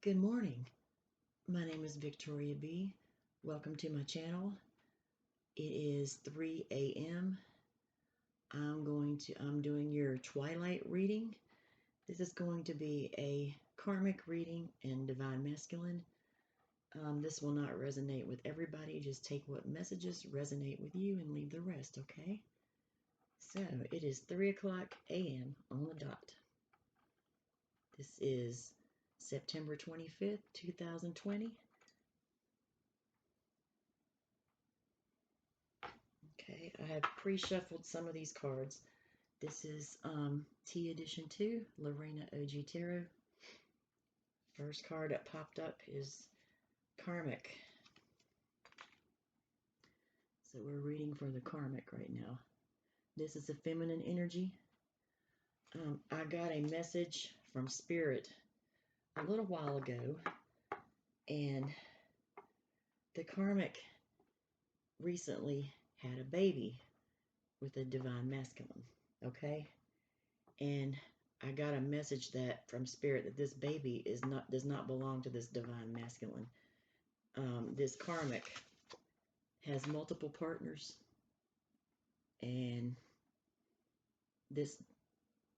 Good morning. My name is Victoria B. Welcome to my channel. It is 3 a.m. I'm doing your twilight reading. This is going to be a karmic reading in divine masculine. This will not resonate with everybody. Just take what messages resonate with you and leave the rest, okay? So it is 3 o'clock a.m. on the dot. This is September 25th, 2020. Okay, I have pre-shuffled some of these cards. This is T Edition 2, Lorena OG Tarot. First card that popped up is Karmic. So we're reading for the Karmic right now. This is a feminine energy. I got a message from Spirit a little while ago, and the Karmic recently had a baby with a divine masculine, okay? And I got a message that from Spirit that this baby does not belong to this divine masculine. This Karmic has multiple partners, and this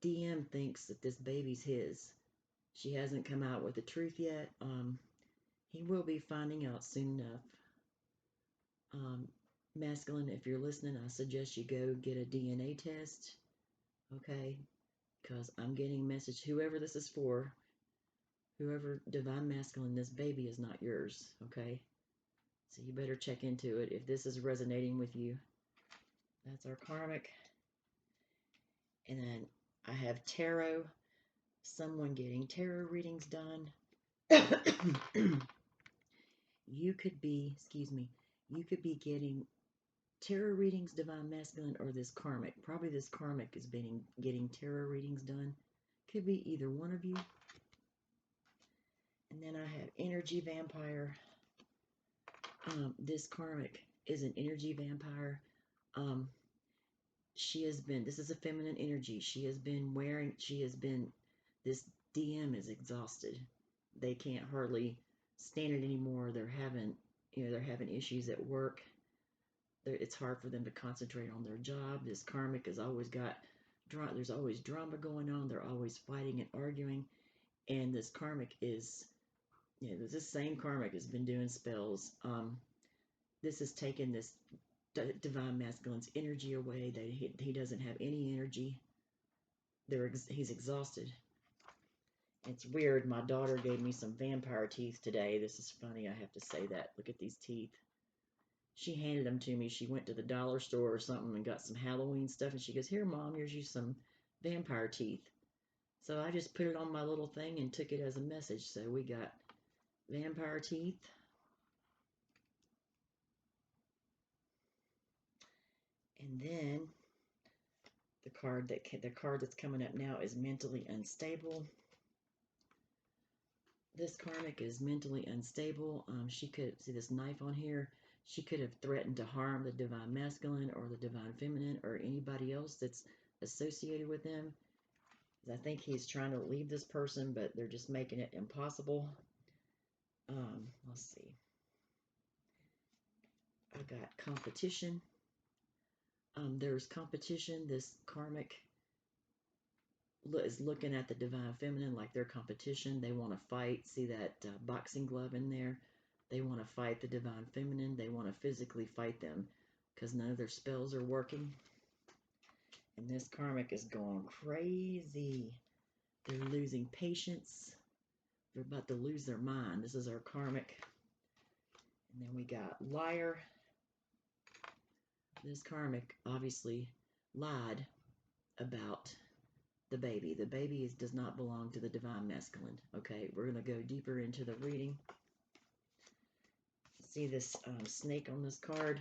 DM thinks that this baby's his. She hasn't come out with the truth yet. He will be finding out soon enough. Masculine, if you're listening, I suggest you go get a DNA test, okay? Because I'm getting a message, whoever this is for, whoever divine masculine, this baby is not yours, okay? So you better check into it if this is resonating with you. That's our Karmic. And then I have tarot, someone getting tarot readings done. You could be getting tarot readings, divine masculine, or this Karmic. Probably this Karmic is getting tarot readings done. Could be either one of you. And then I have energy vampire. This Karmic is an energy vampire. This is a feminine energy. This DM is exhausted. They can't hardly stand it anymore. They're having issues at work. It's hard for them to concentrate on their job. This Karmic has always got there's always drama going on. They're always fighting and arguing. And this Karmic is, this same Karmic has been doing spells. This has taken this divine masculine's energy away. He doesn't have any energy. He's exhausted. It's weird. My daughter gave me some vampire teeth today. This is funny. I have to say that. Look at these teeth. She handed them to me. She went to the dollar store or something and got some Halloween stuff. And she goes, "Here, Mom, here's you some vampire teeth." So I just put it on my little thing and took it as a message. So we got vampire teeth. And then the card that's coming up now is mentally unstable. This Karmic is mentally unstable. She could see this knife on here. She could have threatened to harm the divine masculine or the divine feminine or anybody else that's associated with them. I think he's trying to leave this person, but they're just making it impossible. Let's see. I got competition. There's competition. This Karmic is looking at the divine feminine like their competition. They want to fight. See that boxing glove in there? They want to fight the divine feminine. They want to physically fight them because none of their spells are working. And this Karmic is going crazy. They're losing patience. They're about to lose their mind. This is our Karmic. And then we got liar. This Karmic obviously lied about the baby. The baby does not belong to the divine masculine. Okay, we're going to go deeper into the reading. See this snake on this card?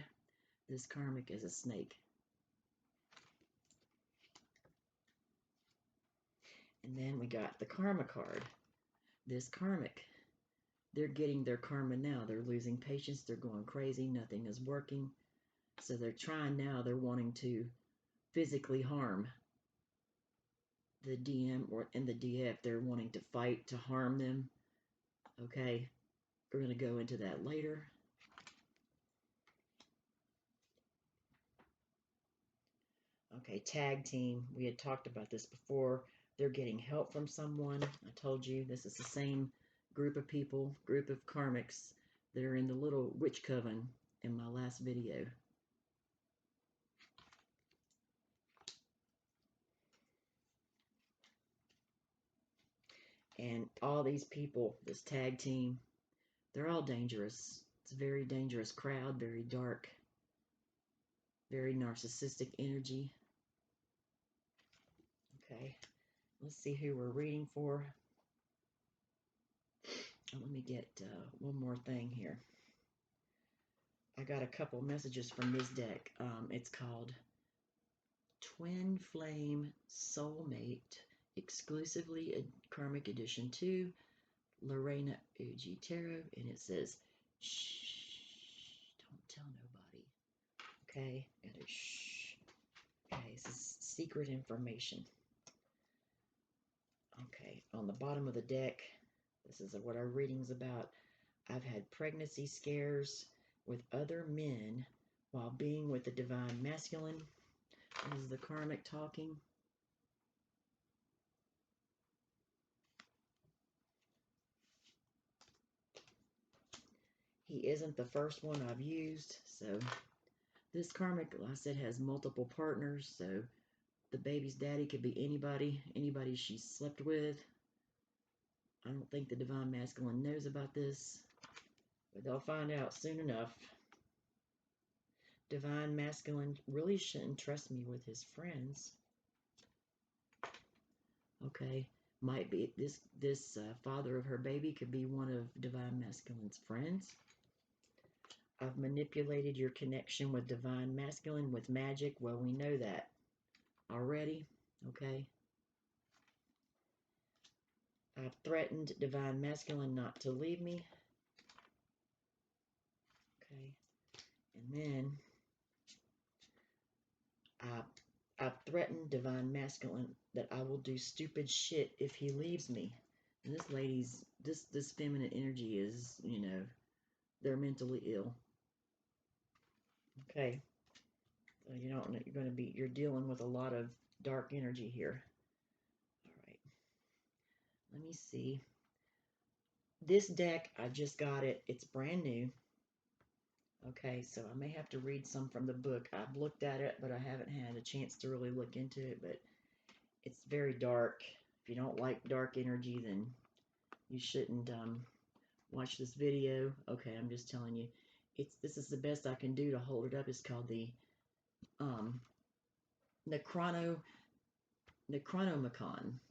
This Karmic is a snake. And then we got the karma card. This Karmic, they're getting their karma now. They're losing patience. They're going crazy. Nothing is working. So they're trying now. They're wanting to physically harm the DM and the DF. They're wanting to fight to harm them. Okay, we're going to go into that later. Okay, tag team. We had talked about this before. They're getting help from someone. I told you this is the same group of people, group of karmics that are in the little witch coven in my last video. And all these people, this tag team, they're all dangerous. It's a very dangerous crowd, very dark, very narcissistic energy. Okay, let's see who we're reading for. Let me get one more thing here. I got a couple messages from this deck. It's called Twin Flame Soulmate, exclusively a Karmic Edition 2, Lorena Uji Tarot, and it says, shh, don't tell nobody. Okay, gotta shh. Okay, this is secret information. Okay, on the bottom of the deck, this is what our reading's about. I've had pregnancy scares with other men while being with the divine masculine. This is the karmic talking. He isn't the first one I've used, so this karmic, like I said, has multiple partners, so the baby's daddy could be anybody she's slept with. I don't think the divine masculine knows about this, but they'll find out soon enough. Divine masculine really shouldn't trust me with his friends. Okay, might be this father of her baby could be one of divine masculine's friends. I've manipulated your connection with divine masculine with magic. Well, we know that already. Okay. I've threatened divine masculine not to leave me. Okay. And then I've threatened divine masculine that I will do stupid shit if he leaves me. And this lady's, this feminine energy is, you know, they're mentally ill. Okay. So you're dealing with a lot of dark energy here. All right. Let me see. This deck, I just got it. It's brand new. Okay, so I may have to read some from the book. I've looked at it, but I haven't had a chance to really look into it, but it's very dark. If you don't like dark energy, then you shouldn't watch this video. Okay, I'm just telling you. This is the best I can do to hold it up. It's called the Necronomicon.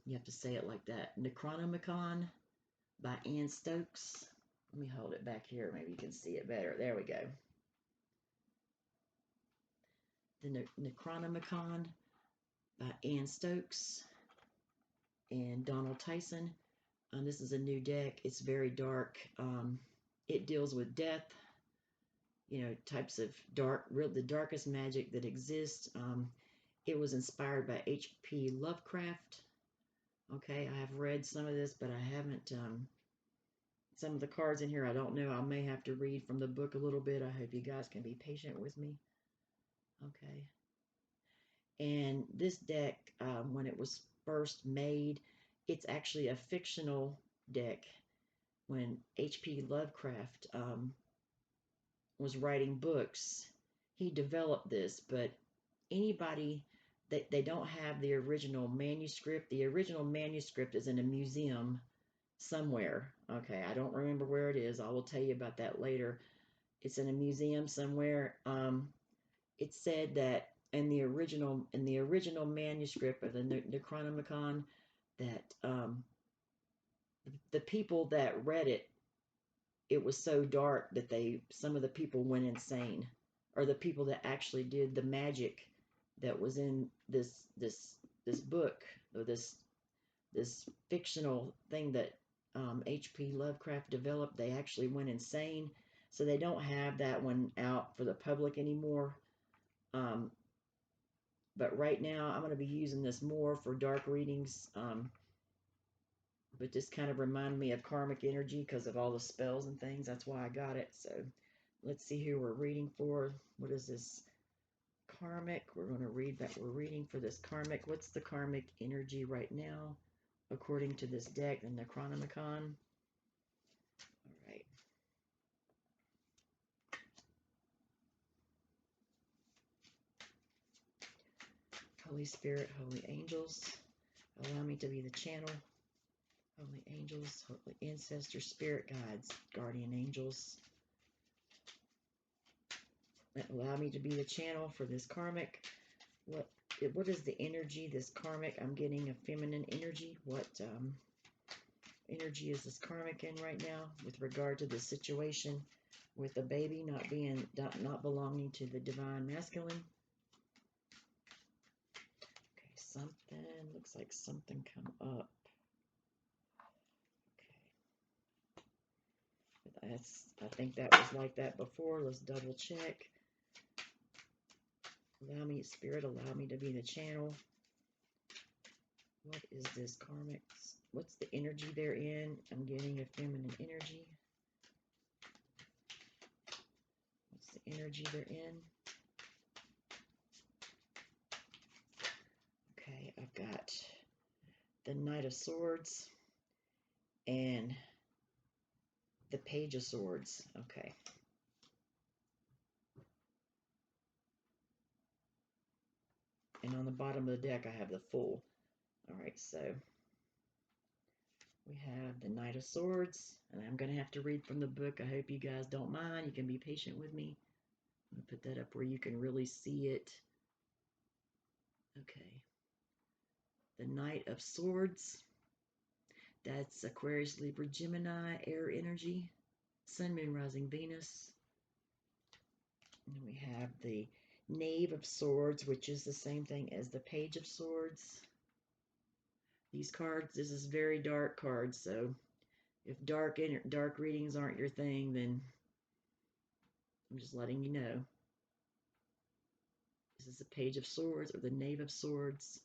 You have to say it like that. Necronomicon by Anne Stokes. Let me hold it back here. Maybe you can see it better. There we go. The Necronomicon by Anne Stokes and Donald Tyson. This is a new deck. It's very dark. It deals with death, you know, types of the darkest magic that exists. It was inspired by H.P. Lovecraft. Okay, I have read some of this, but I haven't, some of the cards in here, I don't know. I may have to read from the book a little bit. I hope you guys can be patient with me. Okay. And this deck, when it was first made, it's actually a fictional deck. When H.P. Lovecraft was writing books, he developed this, but anybody that they don't have the original manuscript. The original manuscript is in a museum somewhere. Okay, I don't remember where it is. I will tell you about that later. It's in a museum somewhere. It said that in the original manuscript of the Necronomicon that the people that read it, it was so dark that some of the people went insane, or the people that actually did the magic that was in this book, or this fictional thing that H.P. Lovecraft developed. They actually went insane, so they don't have that one out for the public anymore. But right now, I'm going to be using this more for dark readings. But this kind of reminded me of karmic energy because of all the spells and things. That's why I got it. So let's see who we're reading for. What is this? Karmic. We're going to read that. We're reading for this karmic. What's the karmic energy right now, according to this deck, the Necronomicon? All right. Holy Spirit, Holy Angels, allow me to be the channel. Holy Angels, Holy Ancestor, Spirit Guides, Guardian Angels, allow me to be the channel for this karmic. What is the energy, this karmic? I'm getting a feminine energy. What energy is this karmic in right now with regard to the situation with the baby not belonging to the divine masculine? Okay, something looks like something come up. Okay, I think that was like that before. Let's double check. Allow me, Spirit, allow me to be the channel. What is this karmic? What's the energy they're in? I'm getting a feminine energy. What's the energy they're in? Okay, I've got the Knight of Swords and the Page of Swords. Okay. And on the bottom of the deck, I have the Fool. All right, so we have the Knight of Swords, and I'm going to have to read from the book. I hope you guys don't mind. You can be patient with me. I'm going to put that up where you can really see it. Okay. The Knight of Swords. That's Aquarius, Libra, Gemini, air energy. Sun, Moon, Rising, Venus. And we have the Knave of Swords, which is the same thing as the Page of Swords. These cards, this is very dark cards, so if dark readings aren't your thing, then I'm just letting you know. This is the Page of Swords or the Knave of Swords.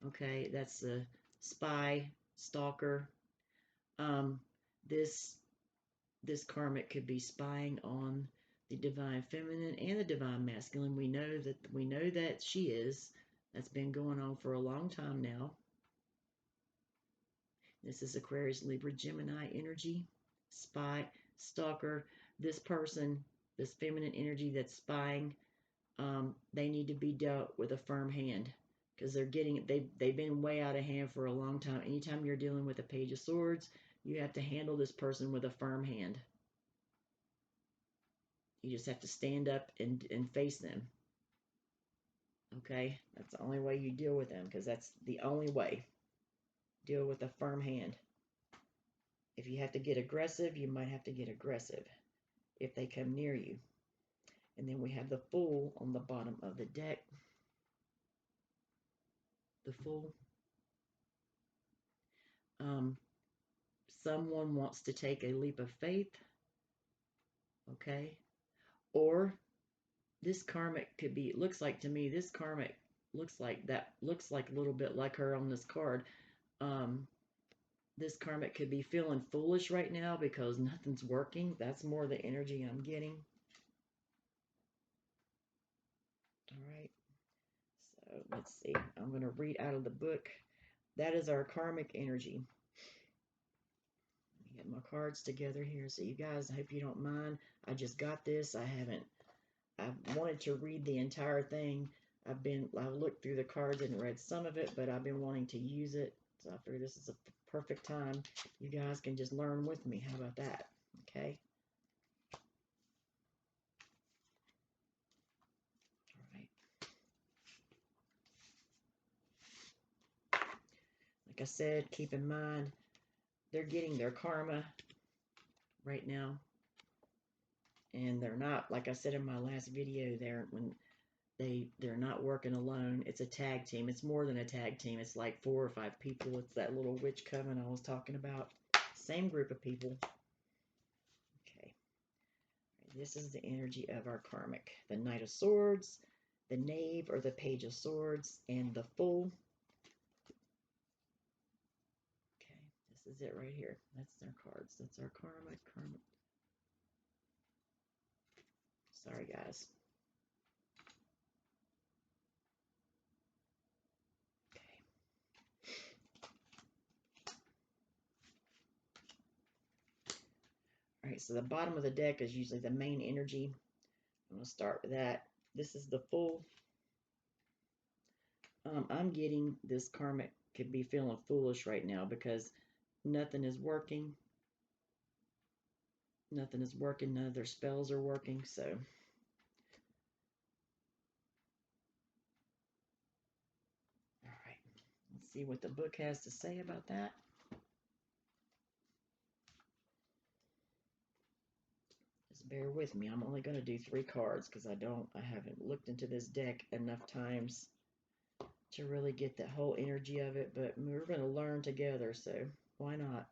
Okay, that's the spy, stalker. This karmic could be spying on the divine feminine and the divine masculine. We know that she is. That's been going on for a long time now. This is Aquarius, Libra, Gemini energy. Spy, stalker. This person, this feminine energy that's spying, they need to be dealt with a firm hand because they've been way out of hand for a long time. Anytime you're dealing with a Page of Swords, you have to handle this person with a firm hand. You just have to stand up and face them. Okay? That's the only way you deal with them, because that's the only way. Deal with a firm hand. If you have to get aggressive, you might have to get aggressive if they come near you. And then we have the Fool on the bottom of the deck. The Fool. Someone wants to take a leap of faith. Okay? Or this karmic could be, it looks like to me, this karmic looks like a little bit like her on this card. This karmic could be feeling foolish right now because nothing's working. That's more the energy I'm getting. All right. So let's see. I'm going to read out of the book. That is our karmic energy. Let me get my cards together here. So you guys, I hope you don't mind. I just got this. I wanted to read the entire thing. I looked through the cards and read some of it, but I've been wanting to use it. So I figured this is a perfect time. You guys can just learn with me. How about that? Okay. All right. Like I said, keep in mind, they're getting their karma right now. And they're not, like I said in my last video, they're not working alone. It's a tag team. It's more than a tag team. It's like 4 or 5 people. It's that little witch coven I was talking about. Same group of people. Okay. This is the energy of our karmic. The Knight of Swords, the Knave or the Page of Swords, and the Fool. Okay. is it right here. That's their cards. That's our karmic. Sorry, guys. Okay. All right, so the bottom of the deck is usually the main energy. I'm going to start with that. This is the Fool. I'm getting this karmic could be feeling foolish right now because nothing is working. Nothing is working. None of their spells are working. So, all right. Let's see what the book has to say about that. Just bear with me. I'm only going to do 3 cards because I haven't looked into this deck enough times to really get the whole energy of it, but we're going to learn together, so why not?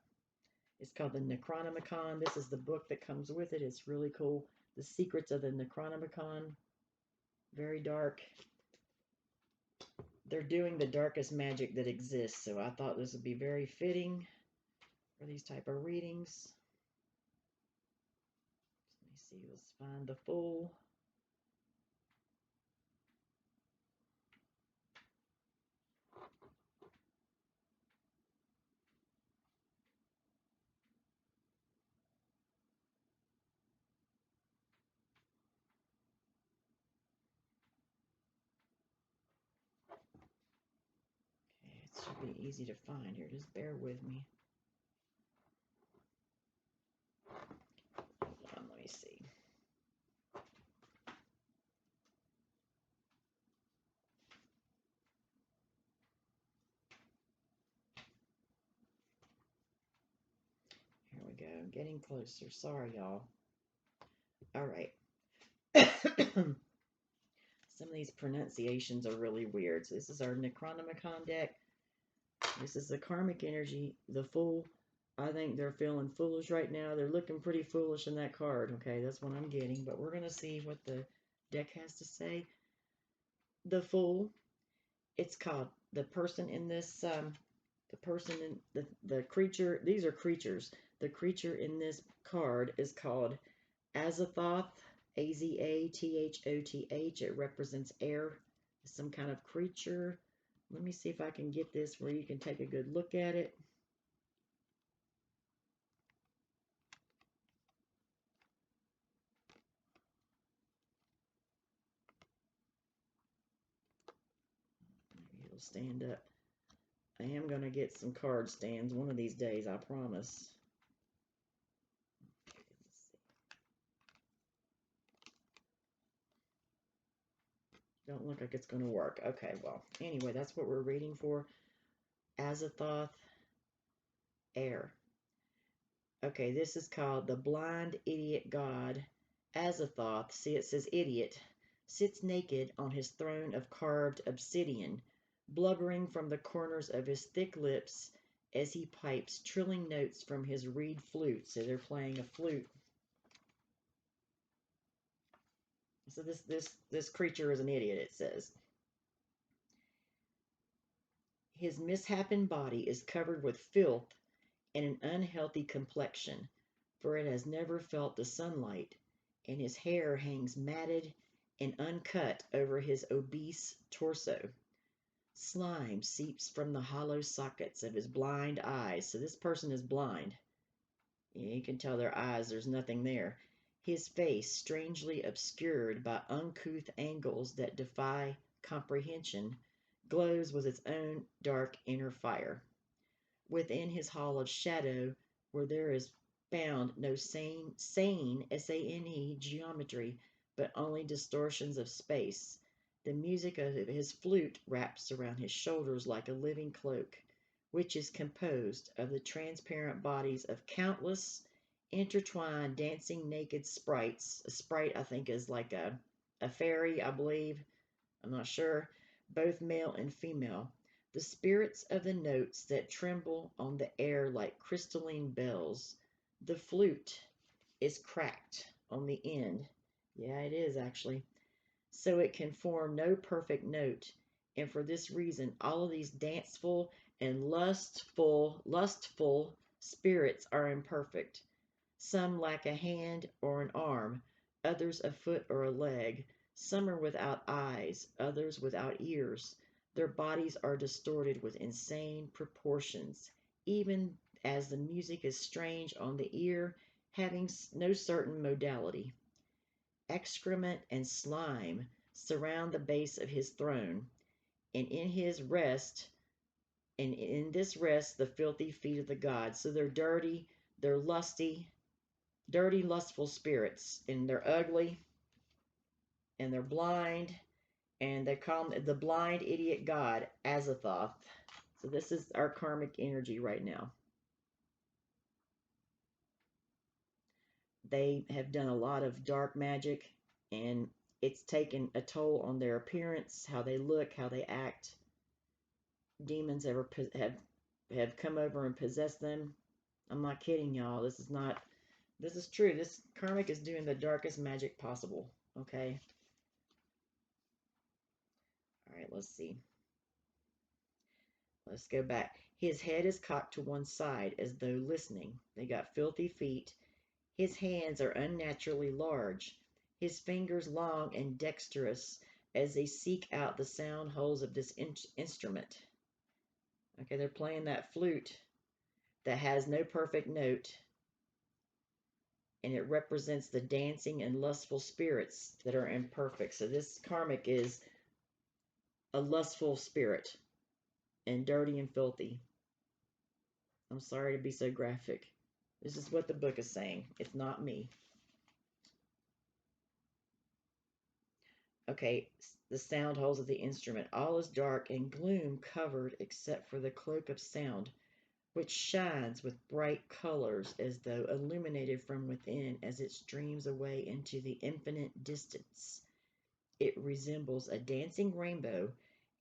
It's called the Necronomicon. This is the book that comes with it. It's really cool. The Secrets of the Necronomicon. Very dark. They're doing the darkest magic that exists, so I thought this would be very fitting for these type of readings. Let me see. Let's find the Fool. It should be easy to find here. Just bear with me. Hold on, let me see. Here we go. Getting closer. Sorry, y'all. All right. Some of these pronunciations are really weird. So this is our Necronomicon deck. This is the karmic energy, the Fool. I think they're feeling foolish right now. They're looking pretty foolish in that card. Okay, that's what I'm getting. But we're going to see what the deck has to say. The Fool. It's called the person in this, the person in the creature. These are creatures. The creature in this card is called Azathoth. Azathoth. It represents air. Some kind of creature. Let me see if I can get this where you can take a good look at it. Maybe it'll stand up. I am going to get some card stands one of these days, I promise. Don't look like it's going to work. Okay, well, anyway, that's what we're reading for. Azathoth, air. Okay, this is called the blind idiot god. Azathoth, see it says idiot, sits naked on his throne of carved obsidian, blubbering from the corners of his thick lips as he pipes trilling notes from his reed flute. So they're playing a flute. So this creature is an idiot, it says. His misshapen body is covered with filth and an unhealthy complexion, for it has never felt the sunlight, and his hair hangs matted and uncut over his obese torso. Slime seeps from the hollow sockets of his blind eyes. So this person is blind. You can tell their eyes, there's nothing there. His face, strangely obscured by uncouth angles that defy comprehension, glows with its own dark inner fire. Within his hall of shadow, where there is found no sane, S-A-N-E, geometry, but only distortions of space, the music of his flute wraps around his shoulders like a living cloak, which is composed of the transparent bodies of countless intertwined dancing naked sprites. A sprite, I think, is like a fairy, I believe. I'm not sure. Both male and female. The spirits of the notes that tremble on the air like crystalline bells. The flute is cracked on the end. Yeah, it is actually. So it can form no perfect note. And for this reason, all of these danceful and lustful spirits are imperfect. Some lack a hand or an arm, others a foot or a leg. Some are without eyes, others without ears. Their bodies are distorted with insane proportions, even as the music is strange on the ear, having no certain modality. Excrement and slime surround the base of his throne, and in this rest the filthy feet of the gods. So they're dirty, they're lusty, dirty, lustful spirits, and they're ugly, and they're blind, and they call them the blind idiot god, Azathoth. So this is our karmic energy right now. They have done a lot of dark magic, and it's taken a toll on their appearance, how they look, how they act. Demons have come over and possessed them. I'm not kidding, y'all. This is true. This karmic is doing the darkest magic possible. Okay. All right, let's see. Let's go back. His head is cocked to one side as though listening. They got filthy feet. His hands are unnaturally large. His fingers long and dexterous as they seek out the sound holes of this instrument. Okay, they're playing that flute that has no perfect note, and it represents the dancing and lustful spirits that are imperfect. So this karmic is a lustful spirit and dirty and filthy. I'm sorry to be so graphic. This is what the book is saying. It's not me. Okay, the sound holes of the instrument. All is dark and gloom covered except for the cloak of sound, which shines with bright colors as though illuminated from within as it streams away into the infinite distance. It resembles a dancing rainbow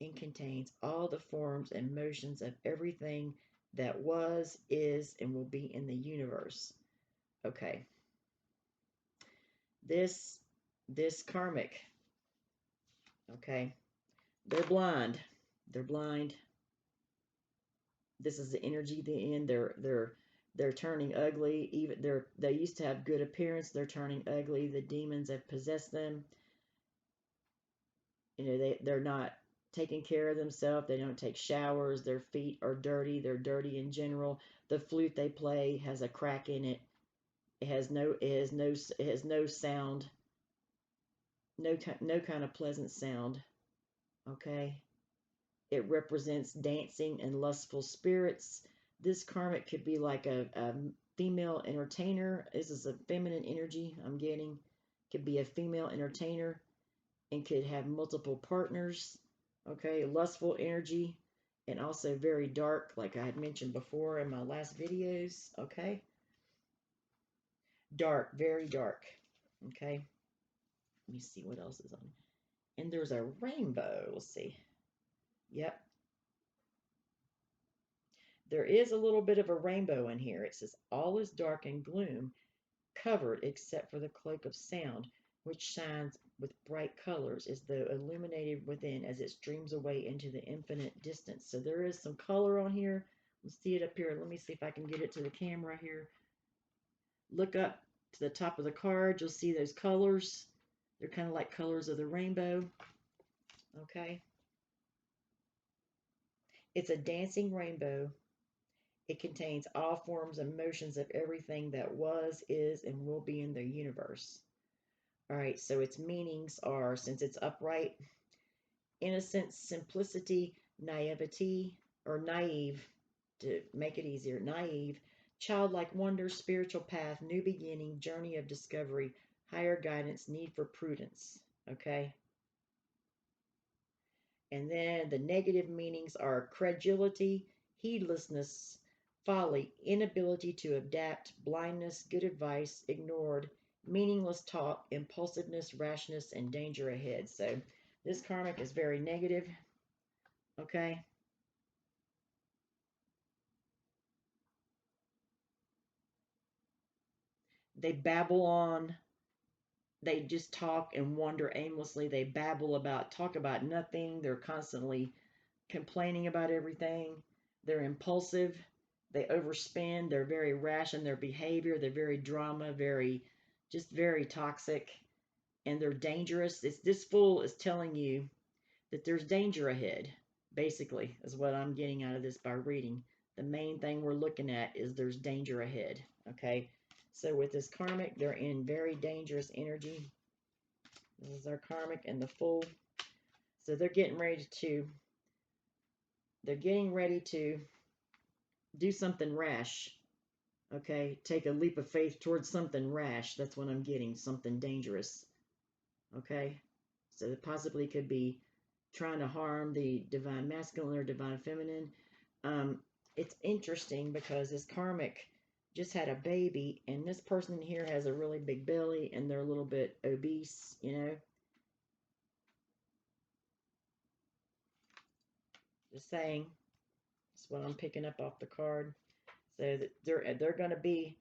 and contains all the forms and motions of everything that was, is, and will be in the universe. Okay. This karmic, okay, they're blind. They're blind. This is the energy they're in. They're turning ugly. Even they used to have good appearance. They're turning ugly. The demons have possessed them. You know, they're not taking care of themselves. They don't take showers. Their feet are dirty. They're dirty in general. The flute they play has a crack in it. It has no sound. No kind of pleasant sound. Okay. It represents dancing and lustful spirits. This karmic could be like a female entertainer. This is a feminine energy I'm getting. Could be a female entertainer and could have multiple partners. Okay, lustful energy and also very dark, like I had mentioned before in my last videos. Okay, dark, very dark. Okay, let me see what else is on. And there's a rainbow. Let's see. Yep, there is a little bit of a rainbow in here. It says, all is dark and gloom, covered except for the cloak of sound, which shines with bright colors as though illuminated within as it streams away into the infinite distance. So there is some color on here. Let's see it up here. Let me see if I can get it to the camera here. Look up to the top of the card. You'll see those colors. They're kind of like colors of the rainbow. Okay. It's a dancing rainbow. It contains all forms and motions of everything that was, is, and will be in the universe. All right, so its meanings are, since it's upright, innocence, simplicity, naivety, or naive, to make it easier, naive, childlike wonder, spiritual path, new beginning, journey of discovery, higher guidance, need for prudence. Okay? And then the negative meanings are credulity, heedlessness, folly, inability to adapt, blindness, good advice, ignored, meaningless talk, impulsiveness, rashness, and danger ahead. So this karmic is very negative. Okay. They babble on. They just talk and wander aimlessly. They talk about nothing. They're constantly complaining about everything. They're impulsive. They overspend. They're very rash in their behavior. They're very drama, just very toxic, and they're dangerous. This fool is telling you that there's danger ahead, basically, is what I'm getting out of this by reading. The main thing we're looking at is there's danger ahead, okay? So with this karmic, they're in very dangerous energy. This is our karmic and the fool. So they're getting ready to do something rash, okay? Take a leap of faith towards something rash. That's what I'm getting, something dangerous, okay? So it possibly could be trying to harm the divine masculine or divine feminine. It's interesting because this karmic just had a baby, and this person here has a really big belly, and they're a little bit obese, you know. Just saying. That's what I'm picking up off the card. So that they're going to be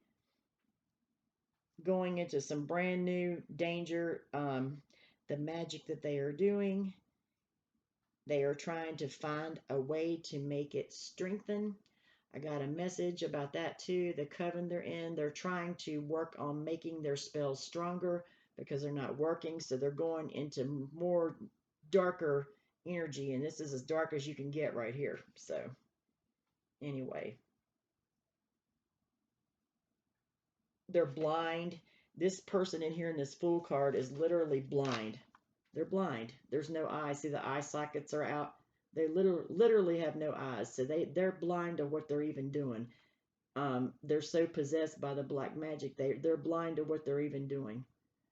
going into some brand new danger. The magic that they are doing, they are trying to find a way to make it strengthen. I got a message about that too. The coven they're in, they're trying to work on making their spells stronger because they're not working. So they're going into more darker energy. And this is as dark as you can get right here. So anyway, they're blind. This person in here in this Fool card is literally blind. They're blind. There's no eyes. See, the eye sockets are out. They literally have no eyes. So they're blind to what they're even doing. They're so possessed by the black magic, they're blind to what they're even doing.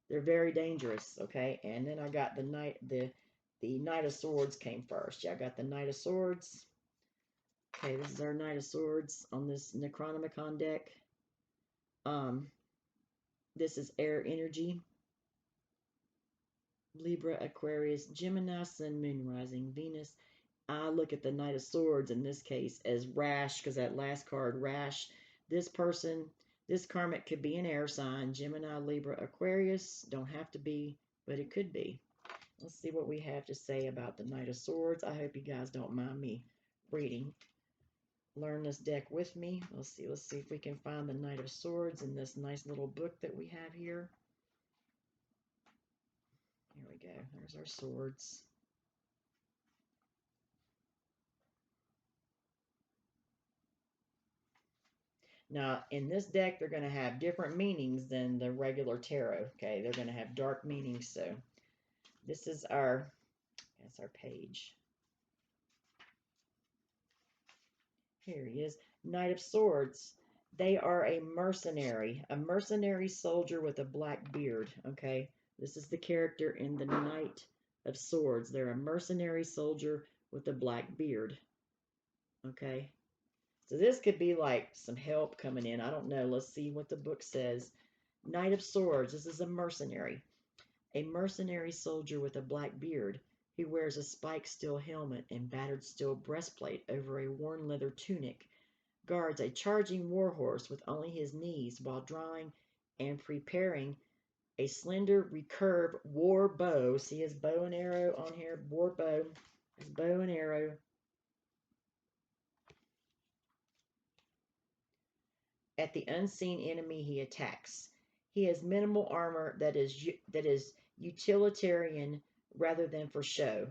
They're very dangerous, okay? And then I got the Knight of Swords came first. Yeah, I got the Knight of Swords. Okay, this is our Knight of Swords on this Necronomicon deck. This is air energy. Libra, Aquarius, Gemini, Sun, Moon, Rising, Venus. I look at the Knight of Swords in this case as rash, because that last card, rash. This person, this karmic could be an air sign, Gemini, Libra, Aquarius. Don't have to be, but it could be. Let's see what we have to say about the Knight of Swords. I hope you guys don't mind me reading. Learn this deck with me. Let's see if we can find the Knight of Swords in this nice little book that we have here. Here we go. There's our swords. Now, in this deck, they're going to have different meanings than the regular tarot, okay? They're going to have dark meanings, so this is that's our page. Here he is, Knight of Swords. They are a mercenary soldier with a black beard, okay? This is the character in the Knight of Swords. They're a mercenary soldier with a black beard, okay? So this could be like some help coming in. I don't know. Let's see what the book says. Knight of Swords. This is a mercenary. A mercenary soldier with a black beard. He wears a spiked steel helmet and battered steel breastplate over a worn leather tunic. Guards a charging warhorse with only his knees while drawing and preparing a slender recurve war bow. See his bow and arrow on here? War bow. His bow and arrow. At the unseen enemy he attacks. He has minimal armor that is utilitarian rather than for show.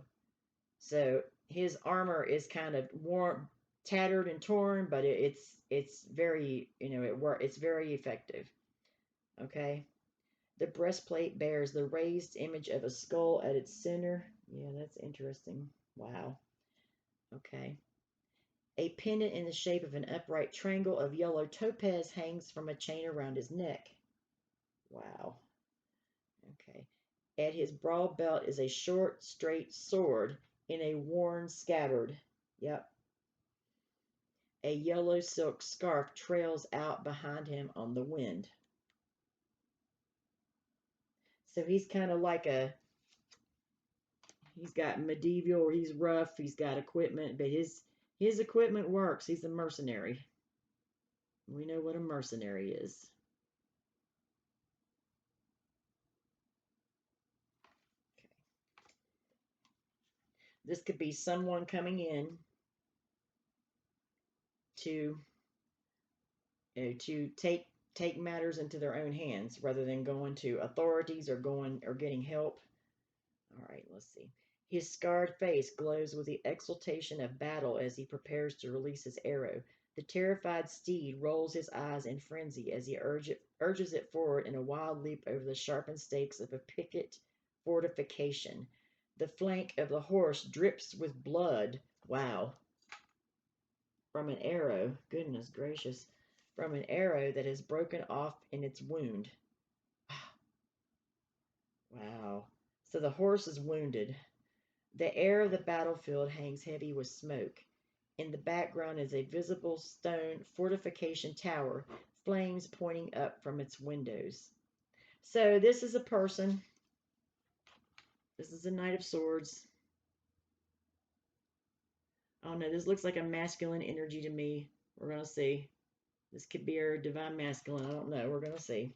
So his armor is kind of worn, tattered and torn, but it's very, it's very effective. Okay. The breastplate bears the raised image of a skull at its center. Yeah, that's interesting. Wow. Okay. A pendant in the shape of an upright triangle of yellow topaz hangs from a chain around his neck. Wow. Okay. At his broad belt is a short, straight sword in a worn scabbard. Yep. A yellow silk scarf trails out behind him on the wind. So he's kind of like he's got medieval, he's rough, he's got equipment, but his equipment works. He's a mercenary. We know what a mercenary is. Okay. This could be someone coming in to to take matters into their own hands rather than going to authorities or going or getting help. All right, let's see. His scarred face glows with the exultation of battle as he prepares to release his arrow. The terrified steed rolls his eyes in frenzy as he urges it forward in a wild leap over the sharpened stakes of a picket fortification. The flank of the horse drips with blood. Wow. From an arrow. Goodness gracious. From an arrow that has broken off in its wound. Wow. So the horse is wounded. The air of the battlefield hangs heavy with smoke. In the background is a visible stone fortification tower, flames pointing up from its windows. So this is a person. This is a Knight of Swords. Oh no, this looks like a masculine energy to me. We're going to see. This could be our divine masculine. I don't know. We're going to see.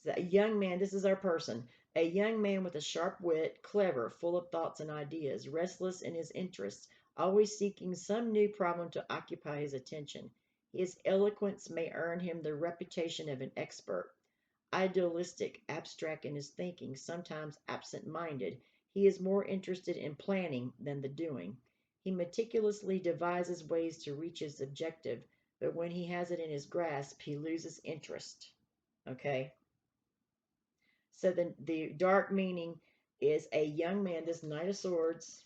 So a young man, this is our person. A young man with a sharp wit, clever, full of thoughts and ideas, restless in his interests, always seeking some new problem to occupy his attention. His eloquence may earn him the reputation of an expert. Idealistic, abstract in his thinking, sometimes absent-minded, he is more interested in planning than the doing. He meticulously devises ways to reach his objective, but when he has it in his grasp, he loses interest. Okay? So the dark meaning is a young man, this Knight of Swords,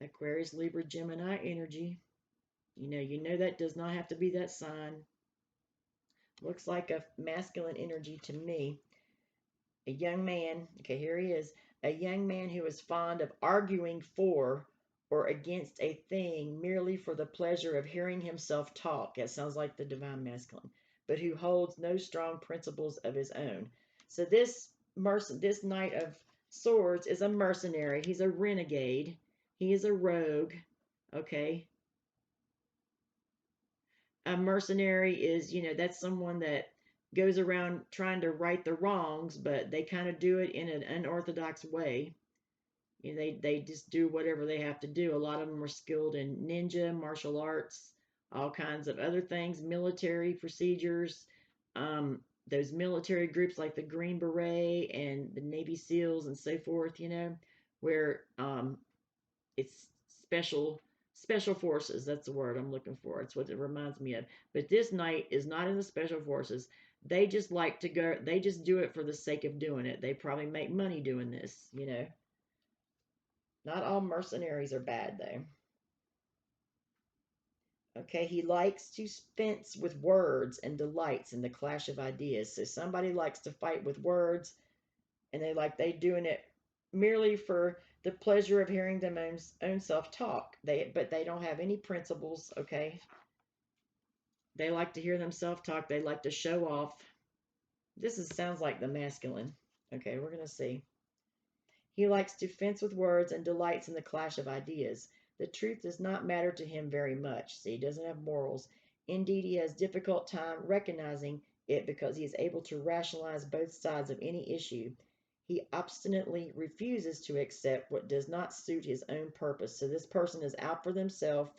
Aquarius, Libra, Gemini energy. You know that does not have to be that sign. Looks like a masculine energy to me. A young man, okay, here he is, a young man who is fond of arguing for or against a thing merely for the pleasure of hearing himself talk. That sounds like the divine masculine, but who holds no strong principles of his own. So this Knight of Swords is a mercenary. He's a renegade. He is a rogue. Okay. A mercenary is, that's someone that goes around trying to right the wrongs, but they kind of do it in an unorthodox way. They just do whatever they have to do. A lot of them are skilled in ninja, martial arts, all kinds of other things, military procedures. Those military groups like the Green Beret and the Navy SEALs and so forth, where it's special forces. That's the word I'm looking for. It's what it reminds me of. But this knight is not in the special forces. They just like to go. They just do it for the sake of doing it. They probably make money doing this. Not all mercenaries are bad, though. Okay, he likes to fence with words and delights in the clash of ideas. So somebody likes to fight with words, and they doing it merely for the pleasure of hearing them own self talk. But they don't have any principles. Okay, they like to hear themselves talk. They like to show off. Sounds like the masculine. Okay, we're gonna see. He likes to fence with words and delights in the clash of ideas. The truth does not matter to him very much. See, he doesn't have morals. Indeed, he has difficult time recognizing it because he is able to rationalize both sides of any issue. He obstinately refuses to accept what does not suit his own purpose. So this person is out for themselves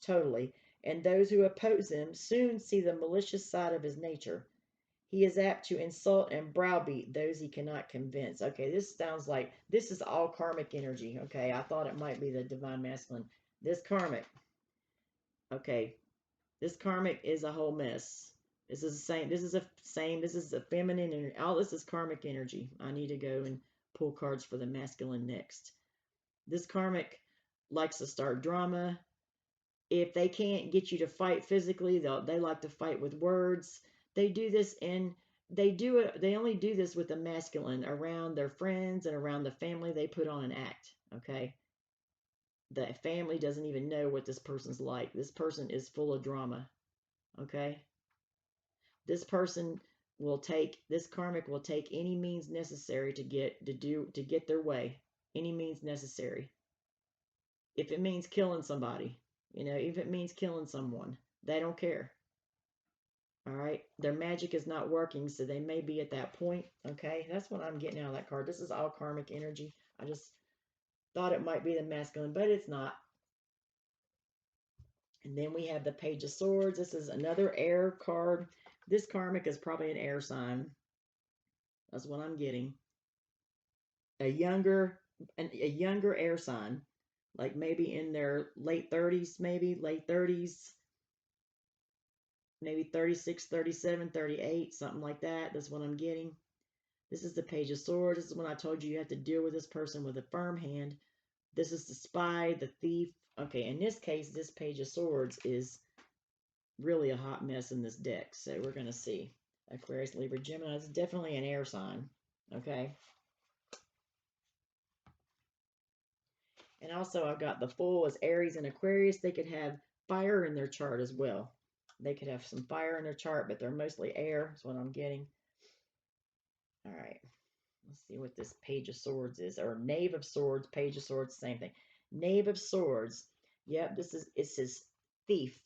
totally, and those who oppose him soon see the malicious side of his nature. He is apt to insult and browbeat those he cannot convince. Okay, this sounds like this is all karmic energy. Okay, I thought it might be the divine masculine. This karmic. Okay, this karmic is a whole mess. This is the same. This is a feminine energy. All this is karmic energy. I need to go and pull cards for the masculine next. This karmic likes to start drama. If they can't get you to fight physically, they like to fight with words. They do this and they only do this with the masculine around their friends and around the family. They put on an act. Okay, the family doesn't even know what this person's like. This person is full of drama. Okay, this karmic will take any means necessary to get their way. Any means necessary. If it means killing somebody, if it means killing someone, they don't care. All right, their magic is not working, so they may be at that point. Okay, that's what I'm getting out of that card. This is all karmic energy. I just thought it might be the masculine, but it's not. And then we have the Page of Swords. This is another air card. This karmic is probably an air sign. That's what I'm getting. A younger air sign, like maybe in their late 30s, late 30s, maybe 36, 37, 38, something like that. That's what I'm getting. This is the Page of Swords. This is when I told you have to deal with this person with a firm hand. This is the spy, the thief. Okay, in this case, this Page of Swords is really a hot mess in this deck. So we're going to see. Aquarius, Libra, Gemini. It's definitely an air sign. Okay. And also I've got the Fool as Aries and Aquarius. They could have fire in their chart as well. They could have some fire in their chart, but they're mostly air is what I'm getting. All right. Let's see what this Page of Swords is. Or Knave of Swords, Page of Swords, same thing. Knave of Swords. Yep, it says thief.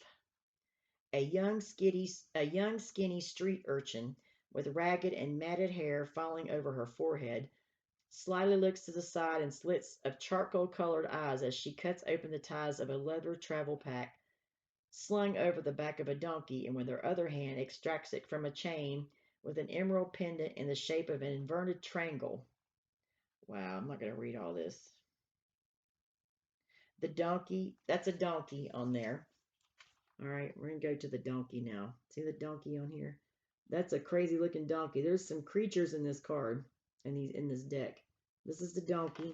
A young skinny street urchin with ragged and matted hair falling over her forehead slyly looks to the side and slits of charcoal-colored eyes as she cuts open the ties of a leather travel pack slung over the back of a donkey, and with her other hand extracts it from a chain with an emerald pendant in the shape of an inverted triangle. Wow, I'm not going to read all this. The donkey, that's a donkey on there. All right, we're going to go to the donkey now. See the donkey on here? That's a crazy looking donkey. There's some creatures in this card, in this deck. This is the donkey.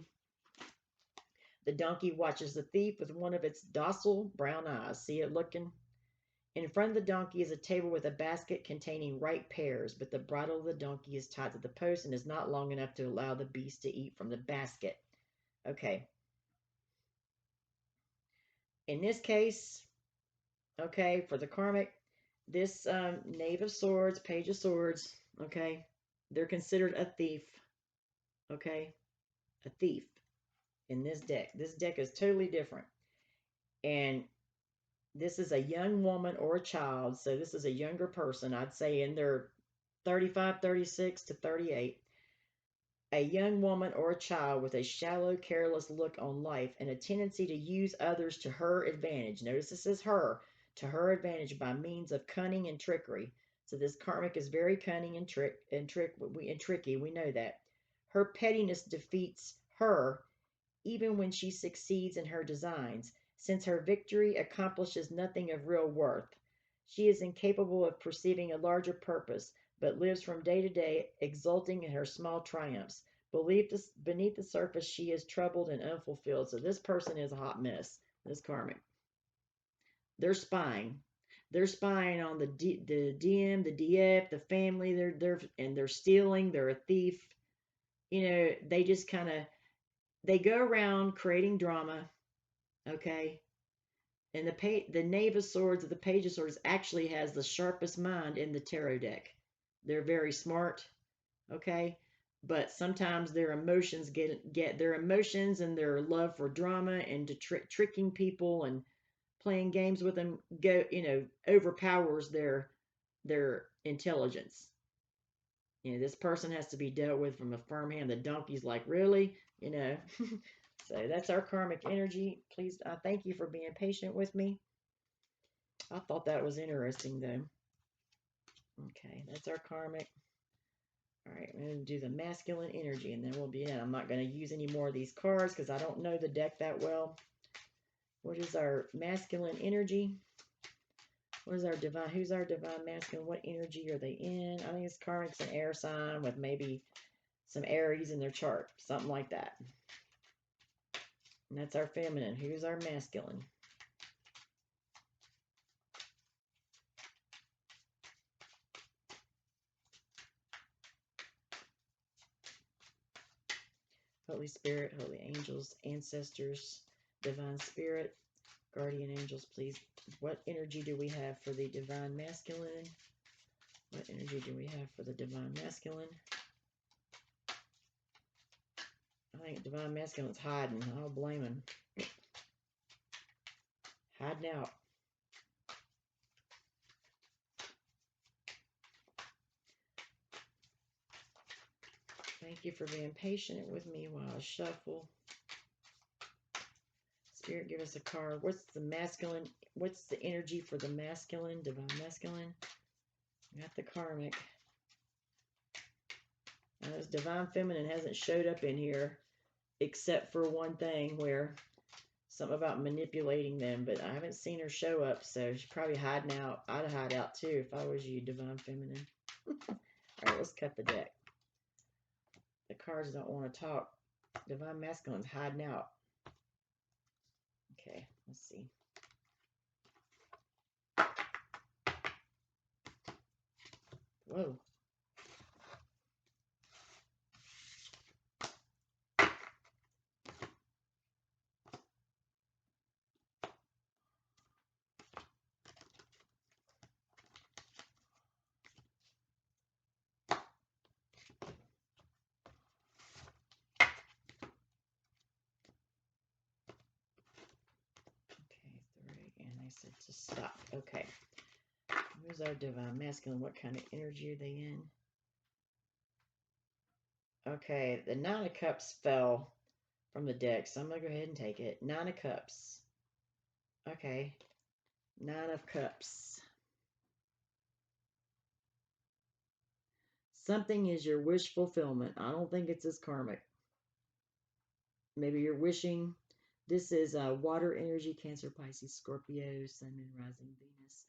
The donkey watches the thief with one of its docile brown eyes. See it looking? In front of the donkey is a table with a basket containing ripe pears, but the bridle of the donkey is tied to the post and is not long enough to allow the beast to eat from the basket. Okay. In this case, okay, for the karmic, this Knave of Swords, Page of Swords, okay, they're considered a thief, okay, a thief in this deck. This deck is totally different. And this is a young woman or a child, so this is a younger person, I'd say in their 35, 36 to 38. A young woman or a child with a shallow, careless look on life and a tendency to use others to her advantage. Notice this is her, to her advantage by means of cunning and trickery. So this karmic is very cunning and tricky. We know that. Her pettiness defeats her even when she succeeds in her designs, since her victory accomplishes nothing of real worth. She is incapable of perceiving a larger purpose, but lives from day to day, exulting in her small triumphs. Beneath the surface, she is troubled and unfulfilled. So this person is a hot mess, this karmic. They're spying. They're spying on the DM, the DF, the family. They're stealing. They're a thief. You know, they just kind of, they go around creating drama, okay? And the Knave of Swords or the Page of Swords actually has the sharpest mind in the tarot deck. They're very smart, okay? But sometimes their emotions get their emotions and their love for drama and to tricking people and playing games with them overpowers their intelligence. You know, this person has to be dealt with from a firm hand. The donkey's like, really? You know. So that's our karmic energy. Please, I thank you for being patient with me. I thought that was interesting, though. Okay, that's our karmic. All right, we're going to do the masculine energy, and then we'll be in. I'm not going to use any more of these cards because I don't know the deck that well. What is our masculine energy? What is our divine? Who's our divine masculine? What energy are they in? I think it's karmic's an air sign with maybe some Aries in their chart, something like that. And that's our feminine. Who's our masculine? Holy Spirit, holy angels, ancestors, divine spirit, guardian angels, please. What energy do we have for the divine masculine? What energy do we have for the divine masculine? I think divine masculine's hiding. I don't blame him. Hiding out. Thank you for being patient with me while I shuffle. Spirit, give us a card. What's the masculine? What's the energy for the masculine, divine masculine? We got the karmic. Now, this divine feminine hasn't showed up in here except for one thing where something about manipulating them, but I haven't seen her show up, so she's probably hiding out. I'd hide out too if I was you, divine feminine. All right, let's cut the deck. The cards don't want to talk. Divine masculine's hiding out. Okay, let's see. Whoa. I said to stop. Okay. Where's our divine masculine? What kind of energy are they in? Okay, the Nine of Cups fell from the deck, so I'm going to go ahead and take it. Nine of Cups. Okay. Nine of Cups. Something is your wish fulfillment. I don't think it's this karmic. Maybe you're wishing. This is water energy, Cancer, Pisces, Scorpio, Sun, Moon, Rising, Venus.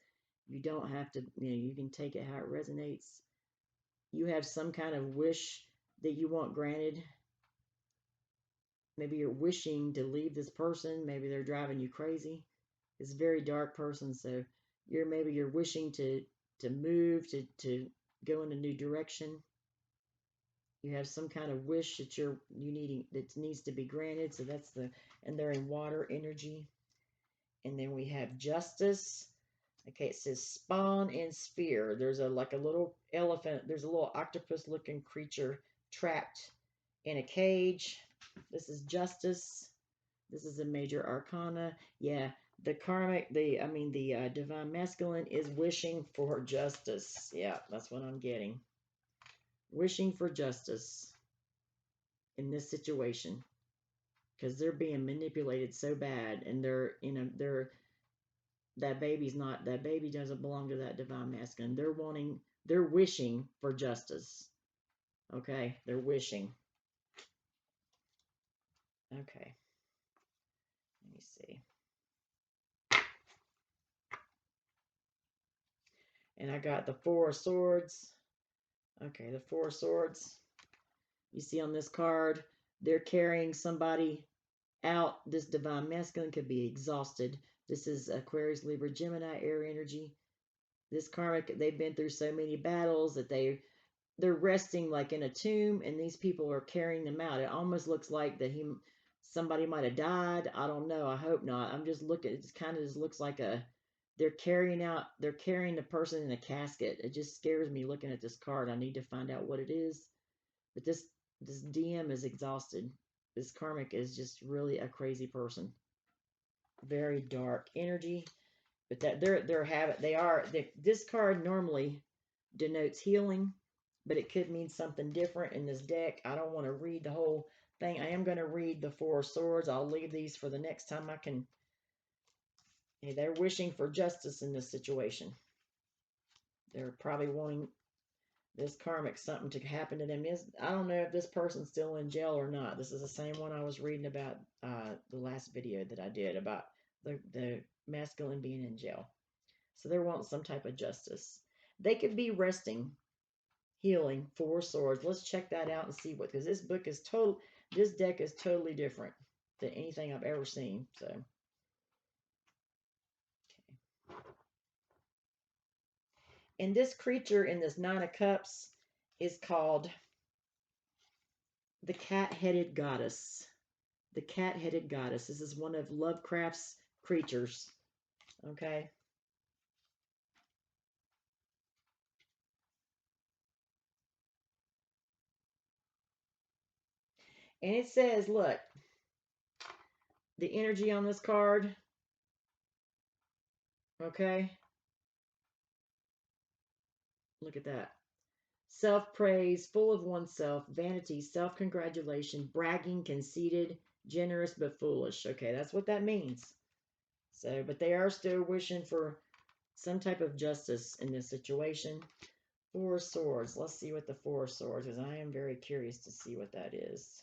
You don't have to, you can take it how it resonates. You have some kind of wish that you want granted. Maybe you're wishing to leave this person. Maybe they're driving you crazy. It's a very dark person, so maybe you're wishing to move, to go in a new direction. You have some kind of wish that you needing that needs to be granted. So that's and they're in water energy. And then we have Justice. Okay, it says spawn and sphere. There's like a little elephant. There's a little octopus looking creature trapped in a cage. This is Justice. This is a major arcana. Yeah, the karmic, the divine masculine is wishing for justice. Yeah, that's what I'm getting. Wishing for justice in this situation, because they're being manipulated so bad, and that baby doesn't belong to that divine masculine. They're wishing for justice. Okay, they're wishing. Okay, let me see. And I got the Four of Swords. Okay, the Four of Swords. You see on this card, they're carrying somebody out. This divine masculine could be exhausted. This is Aquarius, Libra, Gemini, air energy. This karmic, they've been through so many battles that they're resting like in a tomb, and these people are carrying them out. It almost looks like somebody might have died. I don't know. I hope not. I'm just looking. It kind of just looks like they're carrying the person in a casket. It just scares me looking at this card. I need to find out what it is. But this DM is exhausted. This karmic is just really a crazy person. Very dark energy. But that this card normally denotes healing, but it could mean something different in this deck. I don't want to read the whole thing. I am going to read the Four of Swords. I'll leave these for the next time I can. Hey, they're wishing for justice in this situation. They're probably wanting this karmic something to happen to them. I don't know if this person's still in jail or not. This is the same one I was reading about the last video that I did about the masculine being in jail. So they're wanting some type of justice. They could be resting, healing, Four Swords. Let's check that out and see because this deck is totally different than anything I've ever seen. So, okay. And this creature in this Nine of Cups is called the Cat-Headed Goddess. The Cat-Headed Goddess. This is one of Lovecraft's creatures. Okay. And it says, look, the energy on this card. Okay. Look at that. Self-praise, full of oneself, vanity, self-congratulation, bragging, conceited, Generous but foolish. Okay, that's what that means. So, but they are still wishing for some type of justice in this situation. Four of Swords. Let's see what the Four of Swords is. I am very curious to see what that is.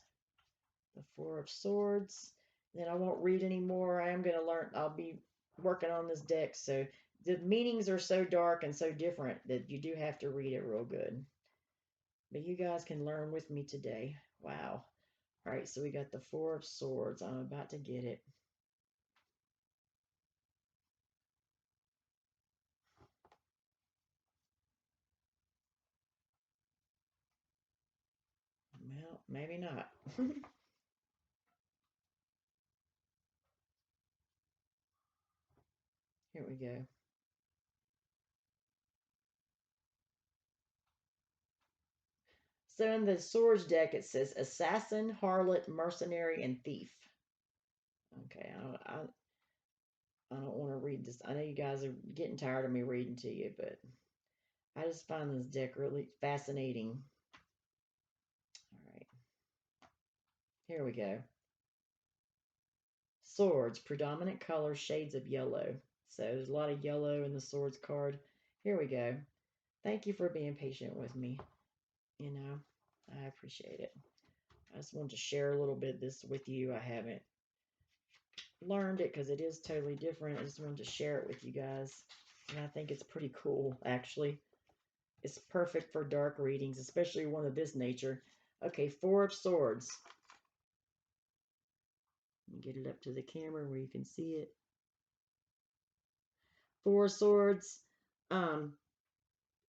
The Four of Swords. Then I won't read anymore. I am going to learn. I'll be working on this deck. So the meanings are so dark and so different that you do have to read it real good. But you guys can learn with me today. Wow. All right, so we got the Four of Swords. I'm about to get it. Well, maybe not. Here we go. So in the Swords deck, it says Assassin, Harlot, Mercenary, and Thief. Okay, I don't want to read this. I know you guys are getting tired of me reading to you, but I just find this deck really fascinating. All right, here we go. Swords, predominant color, shades of yellow. So there's a lot of yellow in the Swords card. Here we go. Thank you for being patient with me. You know, I appreciate it. I just wanted to share a little bit this with you. I haven't learned it because it is totally different. I just wanted to share it with you guys. And I think it's pretty cool, actually. It's perfect for dark readings, especially one of this nature. Okay, Four of Swords. Let me get it up to the camera where you can see it. Four of Swords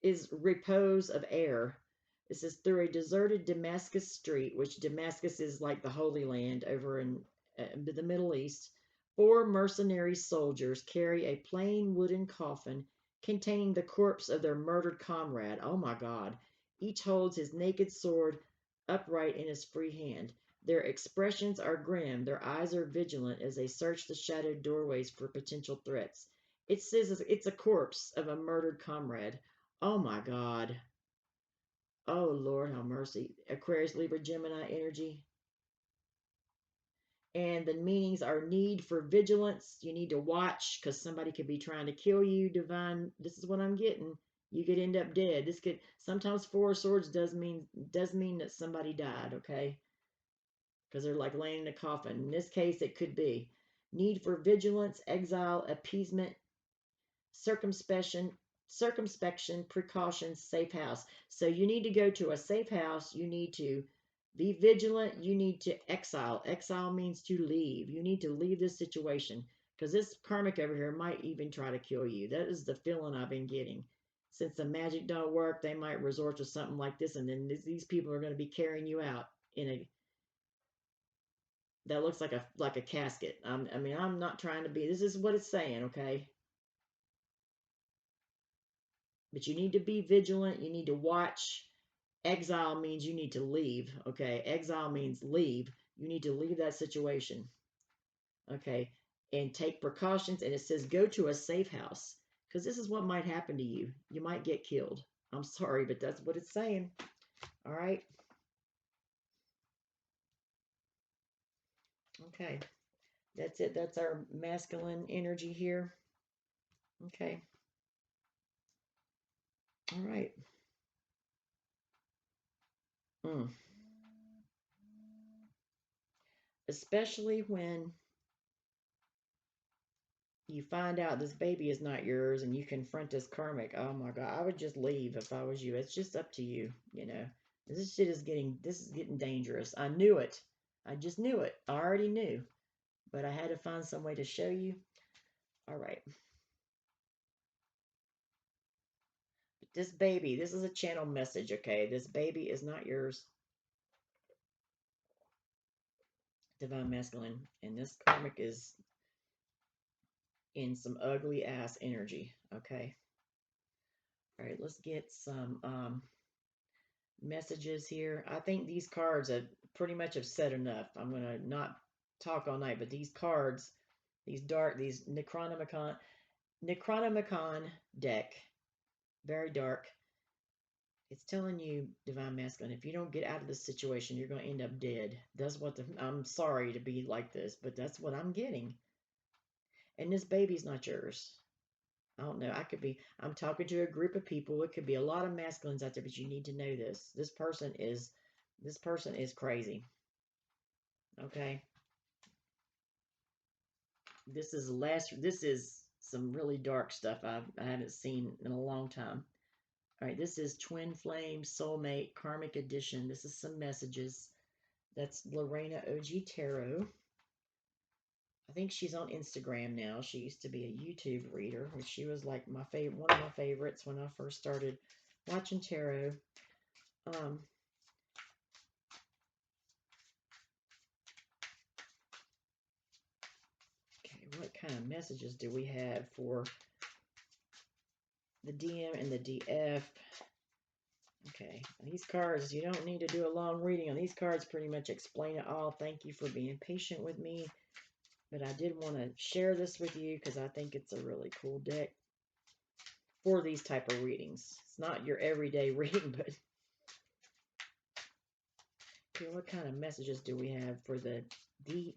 is repose of air. It says through a deserted Damascus street, which Damascus is like the Holy Land over in the Middle East. Four mercenary soldiers carry a plain wooden coffin containing the corpse of their murdered comrade. Oh my God. Each holds his naked sword upright in his free hand. Their expressions are grim, their eyes are vigilant as they search the shadowed doorways for potential threats. It says it's a corpse of a murdered comrade. Oh my God. Oh Lord, have mercy. Aquarius, Libra, Gemini energy. And the meanings are need for vigilance. You need to watch because somebody could be trying to kill you. Divine, this is what I'm getting. You could end up dead. This could sometimes Four of Swords does mean that somebody died, okay? Because they're like laying in a coffin. In this case, it could be need for vigilance, exile, appeasement, circumspection, precautions, safe house. So you need to go to a safe house. You need to be vigilant. You need to exile. Exile means to leave. You need to leave this situation because this karmic over here might even try to kill you. That is the feeling I've been getting. Since the magic don't work, they might resort to something like this, and then these people are going to be carrying you out in a that looks like a casket. I mean, I'm not trying to be. This is what it's saying, okay? But you need to be vigilant. You need to watch. Exile means you need to leave. Okay. Exile means leave. You need to leave that situation. Okay. And take precautions. And it says go to a safe house because this is what might happen to you. You might get killed. I'm sorry, but that's what it's saying. All right. Okay. That's it. That's our masculine energy here. Okay. All right. Mm. Especially when you find out this baby is not yours and you confront this karmic. Oh my God, I would just leave if I was you. It's just up to you, you know. This is getting dangerous. I knew it. I just knew it. I already knew. But I had to find some way to show you. All right. This baby, this is a channel message, okay? This baby is not yours. Divine masculine. And this karmic is in some ugly ass energy, okay? All right, let's get some messages here. I think these cards have pretty much have said enough. I'm going to not talk all night, but these cards, these Necronomicon deck, very dark. It's telling you, divine masculine, if you don't get out of this situation, you're going to end up dead. That's what I'm sorry to be like this, but that's what I'm getting. And this baby's not yours. I don't know. I'm talking to a group of people. It could be a lot of masculines out there, but you need to know this. This person is crazy. Okay. This is some really dark stuff I haven't seen in a long time. All right, this is Twin Flame Soulmate Karmic Edition. This is some messages. That's Lorena OG Tarot. I think she's on Instagram now. She used to be a YouTube reader, which she was like one of my favorites when I first started watching tarot. Okay, what kind of messages do we have for the DM and the DF? Okay, these cards, you don't need to do a long reading on these cards, pretty much explain it all. Thank you for being patient with me. But I did want to share this with you because I think it's a really cool deck for these type of readings. It's not your everyday reading, but okay, what kind of messages do we have for the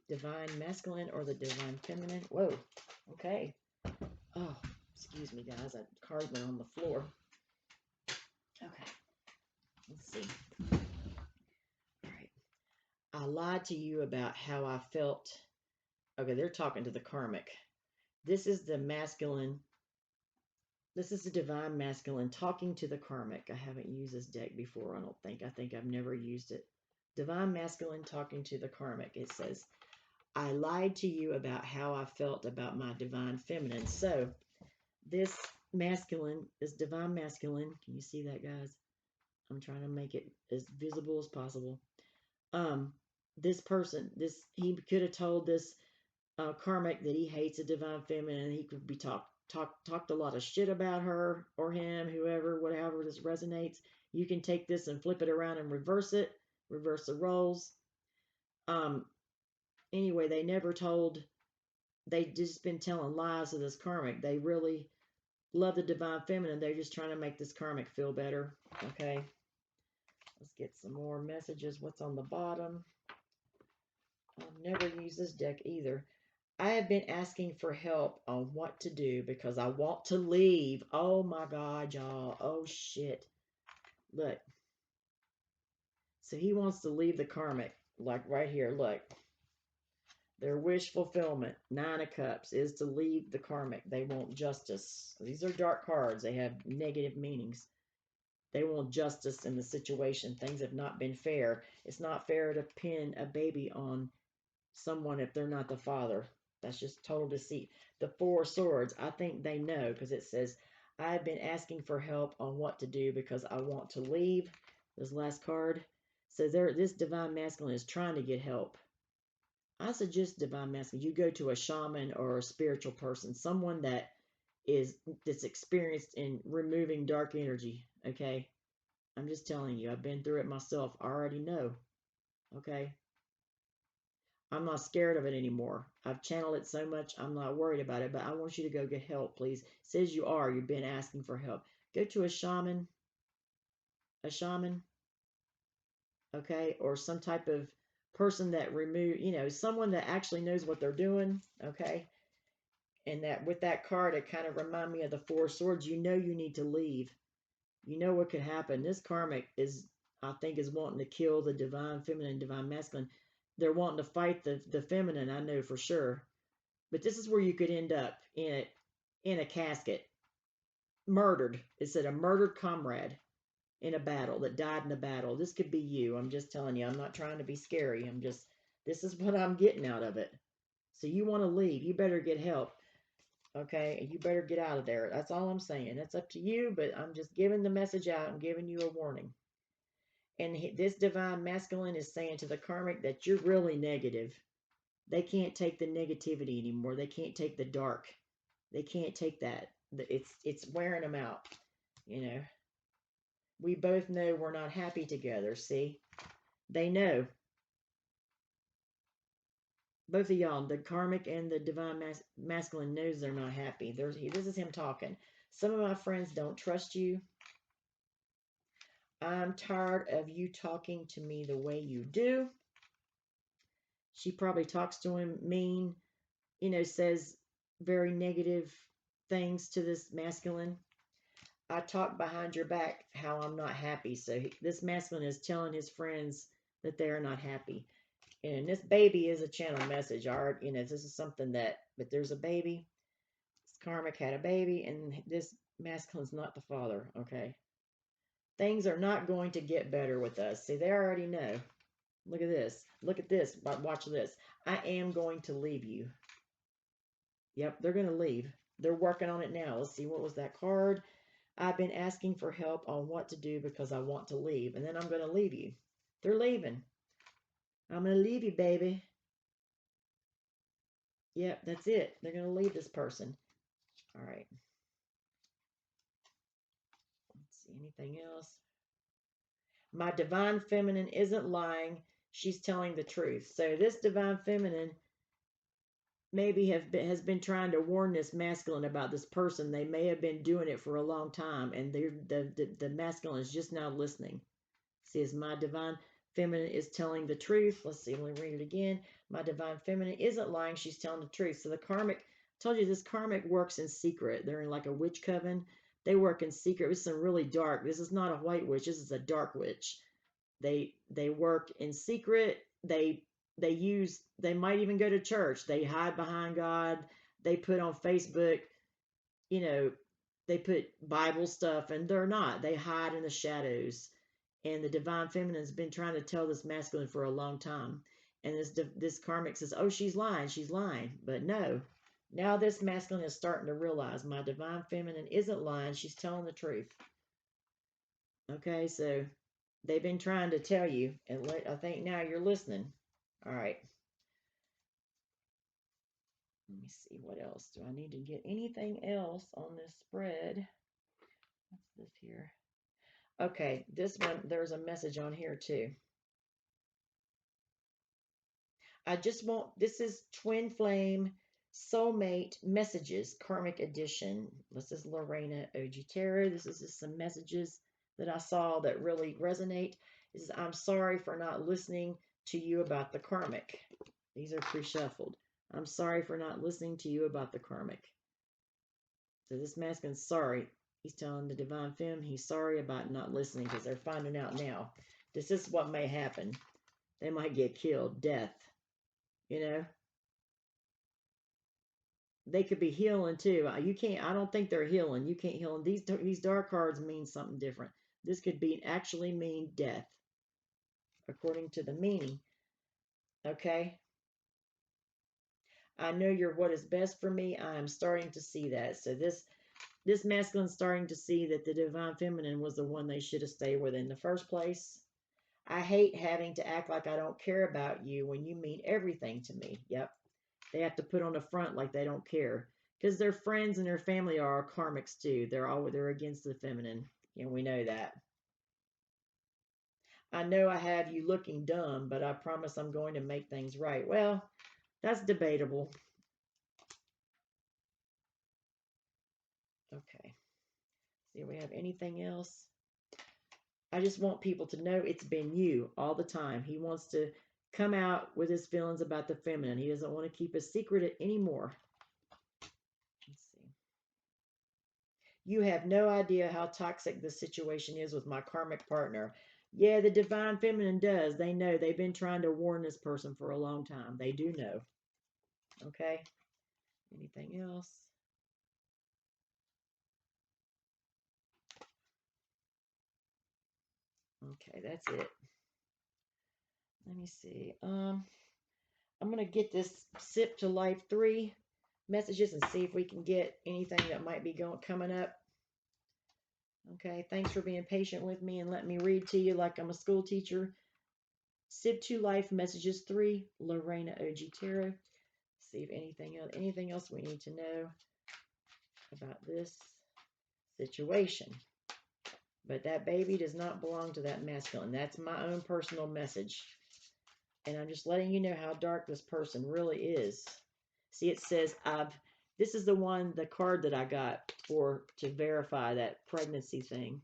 divine masculine or the divine feminine? Whoa, okay. Oh, excuse me, guys. That card went on the floor. Okay, let's see. All right. I lied to you about how I felt. Okay, they're talking to the karmic. This is the masculine. This is the divine masculine talking to the karmic. I haven't used this deck before, I don't think. I think I've never used it. Divine masculine talking to the karmic. It says, I lied to you about how I felt about my divine feminine. So this masculine, this divine masculine, can you see that, guys? I'm trying to make it as visible as possible. This person, he could have told this karmic that he hates a divine feminine. He could be talked a lot of shit about her or him, whoever, whatever this resonates. You can take this and flip it around and reverse it, reverse the roles. Anyway, they just been telling lies to this karmic. They really love the divine feminine. They're just trying to make this karmic feel better. Okay. Let's get some more messages. What's on the bottom? I've never used this deck either. I have been asking for help on what to do because I want to leave. Oh my God, y'all. Oh shit. Look. So he wants to leave the karmic. Like right here, look. Their wish fulfillment, 9 of Cups, is to leave the karmic. They want justice. These are dark cards. They have negative meanings. They want justice in the situation. Things have not been fair. It's not fair to pin a baby on someone if they're not the father. That's just total deceit. The 4 of Swords, I think they know because it says, I've been asking for help on what to do because I want to leave. This last card says this divine masculine is trying to get help. I suggest divine masculine, you go to a shaman or a spiritual person, someone that's experienced in removing dark energy. Okay, I'm just telling you, I've been through it myself. I already know. Okay, I'm not scared of it anymore. I've channeled it so much, I'm not worried about it. But I want you to go get help, please. It says you've been asking for help. Go to a shaman, okay, or some type of person that someone that actually knows what they're doing. Okay. And that with that card, it kind of reminded me of the 4 of Swords. You know you need to leave. You know what could happen. This karmic I think, is wanting to kill the divine feminine, divine masculine. They're wanting to fight the feminine, I know for sure. But this is where you could end up in a casket, murdered. It said a murdered comrade in a battle that died in a battle. This could be you. I'm just telling you. I'm not trying to be scary. This is what I'm getting out of it. So you want to leave. You better get help. Okay, you better get out of there. That's all I'm saying. That's up to you, but I'm just giving the message out. I'm giving you a warning. And this divine masculine is saying to the karmic that you're really negative. They can't take the negativity anymore. They can't take the dark. They can't take that. It's wearing them out. We both know we're not happy together. See, they know. Both of y'all, the karmic and the divine masculine, knows they're not happy. This is him talking. Some of my friends don't trust you. I'm tired of you talking to me the way you do. She probably talks to him mean, says very negative things to this masculine. I talk behind your back how I'm not happy. So this masculine is telling his friends that they are not happy. And this baby is a channel message. Art, this is something that, but there's a baby. This Karmic had a baby, and this masculine's not the father, okay? Things are not going to get better with us. See, they already know. Look at this. Look at this. Watch this. I am going to leave you. Yep, they're going to leave. They're working on it now. Let's see. What was that card? I've been asking for help on what to do because I want to leave. And then I'm going to leave you. They're leaving. I'm going to leave you, baby. Yep, that's it. They're going to leave this person. All right. Let's see. Anything else? My divine feminine isn't lying. She's telling the truth. So this divine feminine maybe has been trying to warn this masculine about this person. They may have been doing it for a long time, and the masculine is just now listening. See, as my divine feminine is telling the truth. Let's see, let me read it again. My divine feminine isn't lying. She's telling the truth. So the karmic, I told you this karmic works in secret. They're in like a witch coven. They work in secret. It's some really dark. This is not a white witch. This is a dark witch. They work in secret. They might even go to church. They hide behind God. They put on Facebook, you know, they put Bible stuff, and they're not. They hide in the shadows. And the divine feminine has been trying to tell this masculine for a long time. And this karmic says, "Oh, she's lying." But no, now this masculine is starting to realize my divine feminine isn't lying. She's telling the truth. Okay, so they've been trying to tell you, and I think now you're listening. All right. Let me see, what else? Do I need to get anything else on this spread? What's this here? Okay, this one, there's a message on here too. I just want, this is Twin Flame Soulmate Messages, Karmic Edition. This is Lorena Ogitero. This is just some messages that I saw that really resonate. This is, I'm sorry for not listening to you about the karmic. These are pre-shuffled. I'm sorry for not listening to you about the karmic. So this masculine's sorry. He's telling the divine femme he's sorry about not listening because they're finding out now. This is what may happen. They might get killed, death. They could be healing too. You can't. I don't think they're healing. You can't heal them. These dark cards mean something different. This could be actually mean death, according to the meaning. Okay. I know you're what is best for me. I am starting to see that. So this masculine's starting to see that the divine feminine was the one they should have stayed with in the first place. I hate having to act like I don't care about you when you mean everything to me. Yep. They have to put on the front like they don't care because their friends and their family are karmics too. They're against the feminine, and we know that. I know I have you looking dumb, but I promise I'm going to make things right. Well, that's debatable. Okay. See if we have anything else. I just want people to know it's been you all the time. He wants to come out with his feelings about the feminine. He doesn't want to keep a secret anymore. Let's see. You have no idea how toxic the situation is with my karmic partner. Yeah, the divine feminine does. They know. They've been trying to warn this person for a long time. They do know. Okay. Anything else? Okay, that's it. Let me see. I'm gonna get this Sip to Life 3 messages and see if we can get anything that might be coming up. Okay, thanks for being patient with me and let me read to you like I'm a school teacher. Sip to Life Messages 3, Lorena Ogitero. See if anything else we need to know about this situation. But that baby does not belong to that masculine. That's my own personal message. And I'm just letting you know how dark this person really is. See, it says, this is the card that I got to verify that pregnancy thing.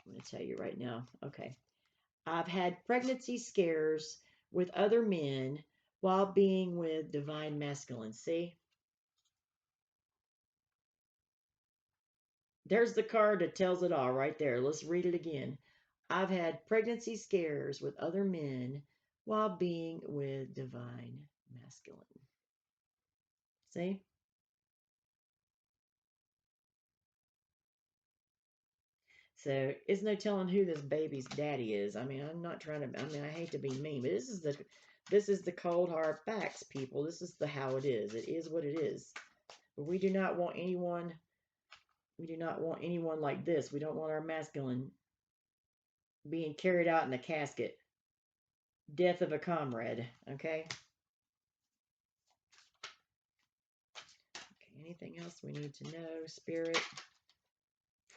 I'm going to tell you right now. Okay. I've had pregnancy scares with other men while being with divine masculine. See? There's the card that tells it all right there. Let's read it again. I've had pregnancy scares with other men while being with divine masculine. See? So it's no telling who this baby's daddy is. I mean, I'm not trying to. I mean, I hate to be mean, but this is the cold hard facts, people. This is the how it is. It is what it is. But we do not want anyone. We do not want anyone like this. We don't want our masculine being carried out in a casket. Death of a comrade. Okay. Okay. Anything else we need to know? Spirit.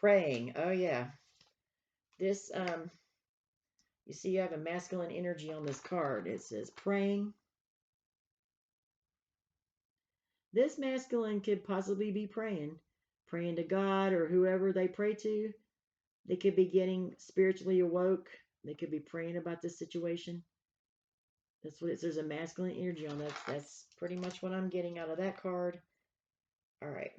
Praying. Oh yeah. This you see, you have a masculine energy on this card. It says praying. This masculine could possibly be praying to God or whoever they pray to. They could be getting spiritually awoke. They could be praying about this situation. That's what it says. A masculine energy on that. That's pretty much what I'm getting out of that card. All right.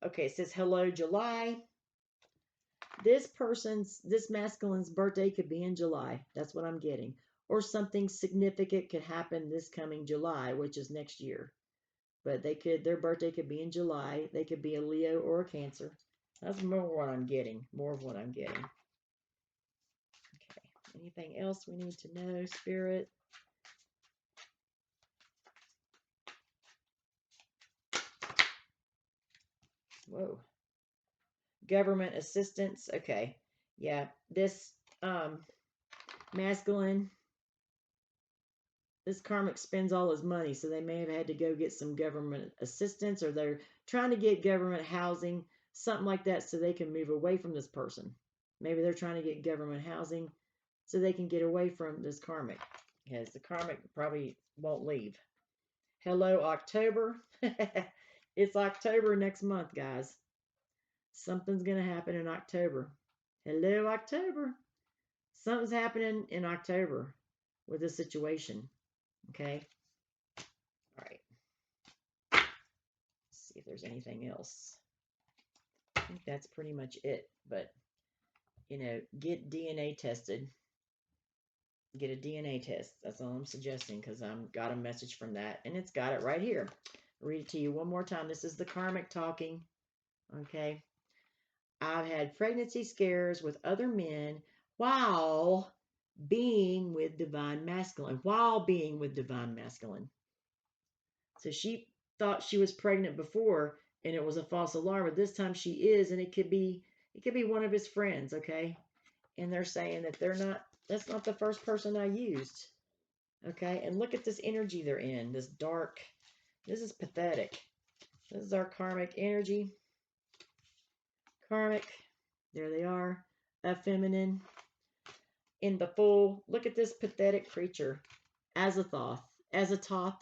Okay, it says hello, July. This masculine's birthday could be in July. That's what I'm getting. Or something significant could happen this coming July, which is next year. But their birthday could be in July. They could be a Leo or a Cancer. That's more what I'm getting. More of what I'm getting. Okay. Anything else we need to know, Spirit? Whoa. Government assistance. Okay. Yeah. This masculine, this karmic spends all his money, so they may have had to go get some government assistance, or they're trying to get government housing, something like that, so they can move away from this person. Maybe they're trying to get government housing so they can get away from this karmic, because the karmic probably won't leave. Hello, October. It's October next month, guys. Something's going to happen in October. Hello, October. Something's happening in October with this situation. Okay. All right. Let's see if there's anything else. I think that's pretty much it. But, get DNA tested. Get a DNA test. That's all I'm suggesting, because I've got a message from that, and it's got it right here. I'll read it to you one more time. This is the karmic talking. Okay. I've had pregnancy scares with other men while being with divine masculine. While being with divine masculine. So she thought she was pregnant before, and it was a false alarm, but this time she is, and it could be one of his friends, okay? And they're saying that that's not the first person I used. Okay? And look at this energy they're in, this dark. This is pathetic. This is our karmic energy. Karmic. There they are. A feminine. In the full. Look at this pathetic creature. Azathoth. Azathoth.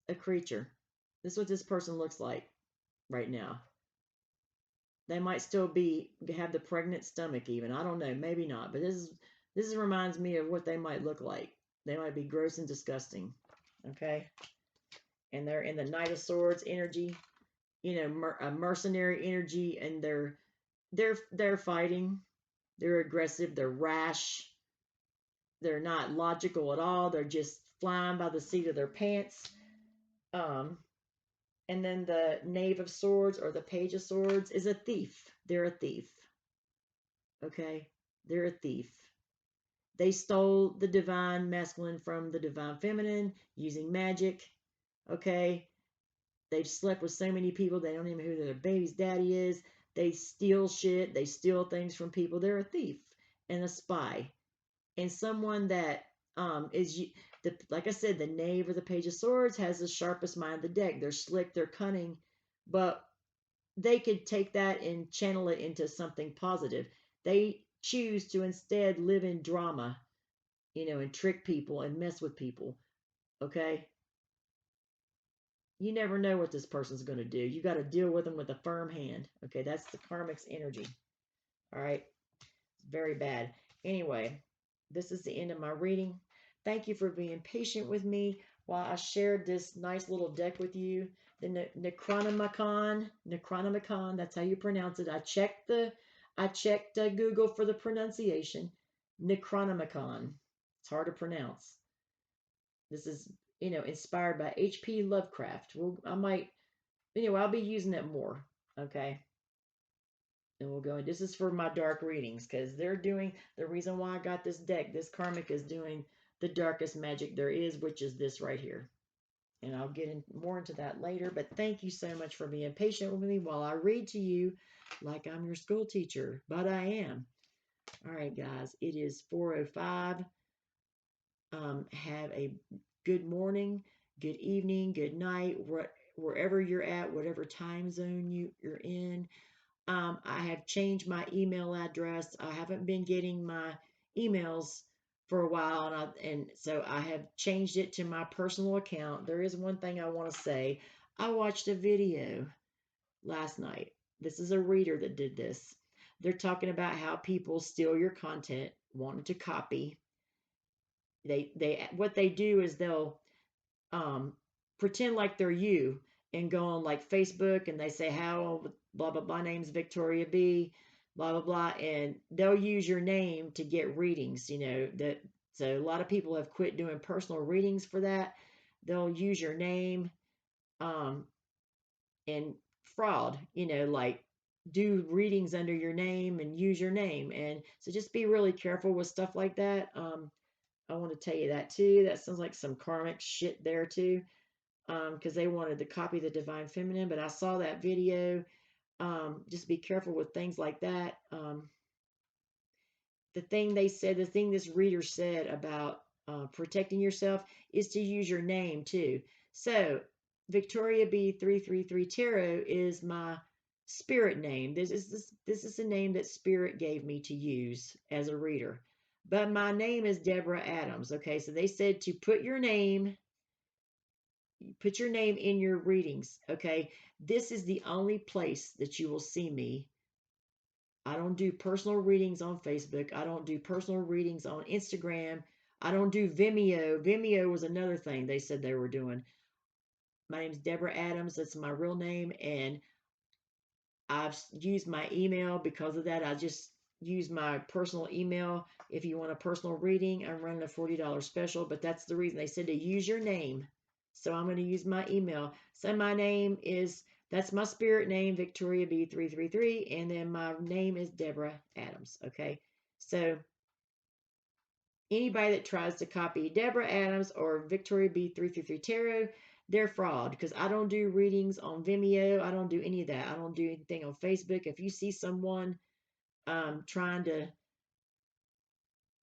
A creature. This is what this person looks like right now. They might still have the pregnant stomach even. I don't know. Maybe not. But this reminds me of what they might look like. They might be gross and disgusting. Okay? And they're in the Knight of Swords energy. A mercenary energy, and they're fighting. They're aggressive. They're rash. They're not logical at all. They're just flying by the seat of their pants. And then the Knave of Swords or the Page of Swords is a thief. They're a thief. Okay? They're a thief. They stole the divine masculine from the divine feminine using magic. Okay? They've slept with so many people, they don't even know who their baby's daddy is. They steal shit. They steal things from people. They're a thief and a spy. And someone that like I said, the Knave or the Page of Swords has the sharpest mind of the deck. They're slick, they're cunning, but they could take that and channel it into something positive. They choose to instead live in drama, and trick people and mess with people. Okay? You never know what this person's going to do. You got to deal with them with a firm hand. Okay, that's the karmic's energy. All right, very bad. Anyway, this is the end of my reading. Thank you for being patient with me while I shared this nice little deck with you. The Necronomicon, that's how you pronounce it. I checked Google for the pronunciation. Necronomicon. It's hard to pronounce. This is, inspired by H.P. Lovecraft. Well, I'll be using it more. Okay. And we'll go. This is for my dark readings because they're doing the reason why I got this deck. This karmic is doing the darkest magic there is, which is this right here. And I'll get more into that later. But thank you so much for being patient with me while I read to you like I'm your school teacher. But I am. All right, guys. It is 4:05. Have a good morning, good evening, good night, wherever you're at, whatever time zone you're in. I have changed my email address. I haven't been getting my emails for a while, and so I have changed it to my personal account. There is one thing I want to say. I watched a video last night. This is a reader that did this. They're talking about how people steal your content, wanting to copy. They what they do is they'll um, pretend like they're you and go on like Facebook and they say, how, blah, blah, blah, name's Victoria B, blah, blah, blah. And they'll use your name to get readings, so a lot of people have quit doing personal readings for that. They'll use your name, and fraud, like do readings under your name and use your name. And so just be really careful with stuff like that. I want to tell you that too. That sounds like some karmic shit there too, because they wanted to copy the divine feminine. But I saw that video. Just be careful with things like that. The thing this reader said about protecting yourself is to use your name too. So Victoria B333 Tarot is my spirit name. This is the name that spirit gave me to use as a reader. But my name is Deborah Adams. Okay, so they said to put your name in your readings. Okay, this is the only place that you will see me. I don't do personal readings on Facebook. I don't do personal readings on Instagram. I don't do Vimeo. Vimeo was another thing they said they were doing. My name's Deborah Adams. That's my real name. And I've used my email because of that. I just use my personal email. If you want a personal reading, I'm running a $40 special, but that's the reason they said to use your name. So I'm going to use my email. So my name that's my spirit name, Victoria B333, and then my name is Deborah Adams. Okay. So anybody that tries to copy Deborah Adams or Victoria B333 Tarot, they're fraud because I don't do readings on Vimeo. I don't do any of that. I don't do anything on Facebook. If you see someone trying to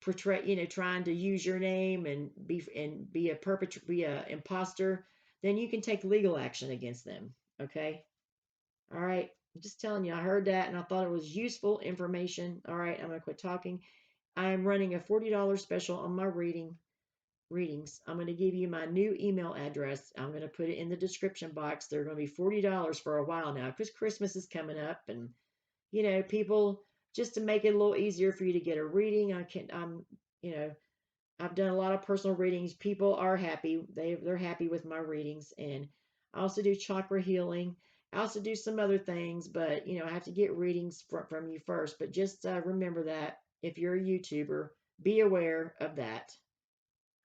portray, trying to use your name and be a imposter, then you can take legal action against them. Okay. All right. I'm just telling you, I heard that and I thought it was useful information. All right. I'm going to quit talking. I'm running a $40 special on my readings. I'm going to give you my new email address. I'm going to put it in the description box. They're going to be $40 for a while now because Christmas is coming up, and people, just to make it a little easier for you to get a reading. I've done a lot of personal readings. People are happy. They're happy with my readings, and I also do chakra healing. I also do some other things, but I have to get readings from you first. But just remember that if you're a YouTuber, be aware of that.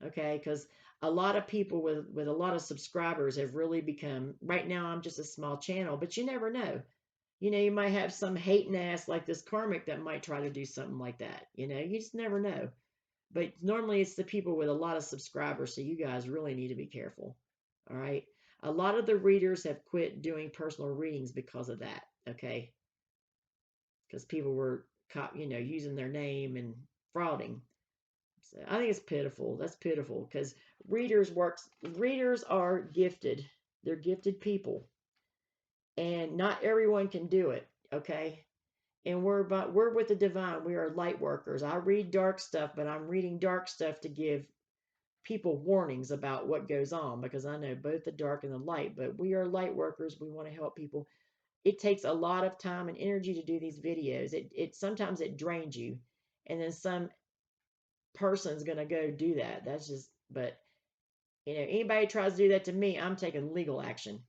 Okay, because a lot of people with a lot of subscribers have really become, right now I'm just a small channel, but you never know. You might have some hating ass like this karmic that might try to do something like that. You just never know. But normally it's the people with a lot of subscribers, so you guys really need to be careful. All right. A lot of the readers have quit doing personal readings because of that. Okay. Because people were caught, using their name and frauding. So I think it's pitiful. That's pitiful because readers are gifted. They're gifted people. And not everyone can do it. Okay. And we're with the divine. We are light workers. I read dark stuff, but I'm reading dark stuff to give people warnings about what goes on, because I know both the dark and the light, but we are light workers. We want to help people. It takes a lot of time and energy to do these videos. It sometimes it drains you, and then some person's gonna go do that. That's just, but anybody tries to do that to me, I'm taking legal action.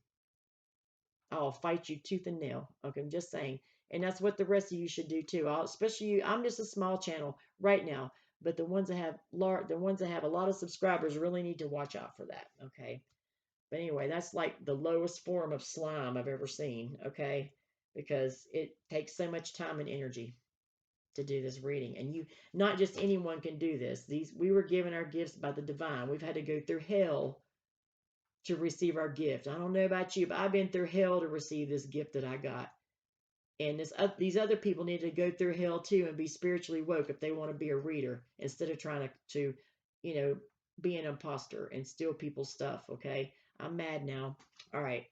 I'll fight you tooth and nail. Okay, I'm just saying. And that's what the rest of you should do too. Especially you. I'm just a small channel right now, but the ones that have a lot of subscribers really need to watch out for that. Okay. But anyway, that's like the lowest form of slime I've ever seen. Okay, because it takes so much time and energy to do this reading, and not just anyone can do this. We were given our gifts by the divine. We've had to go through hell to receive our gift. I don't know about you, but I've been through hell to receive this gift that I got. And these other people need to go through hell too and be spiritually woke if they want to be a reader, instead of trying to you know, be an imposter and steal people's stuff. Okay, I'm mad now. All right,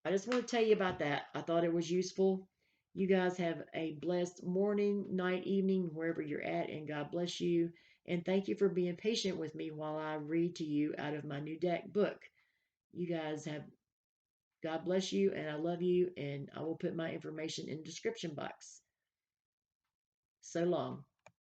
I just want to tell you about that. I thought it was useful. You guys have a blessed morning, night, evening, wherever you're at, and God bless you. And thank you for being patient with me while I read to you out of my new deck book. You guys have, God bless you, and I love you, and I will put my information in the description box. So long.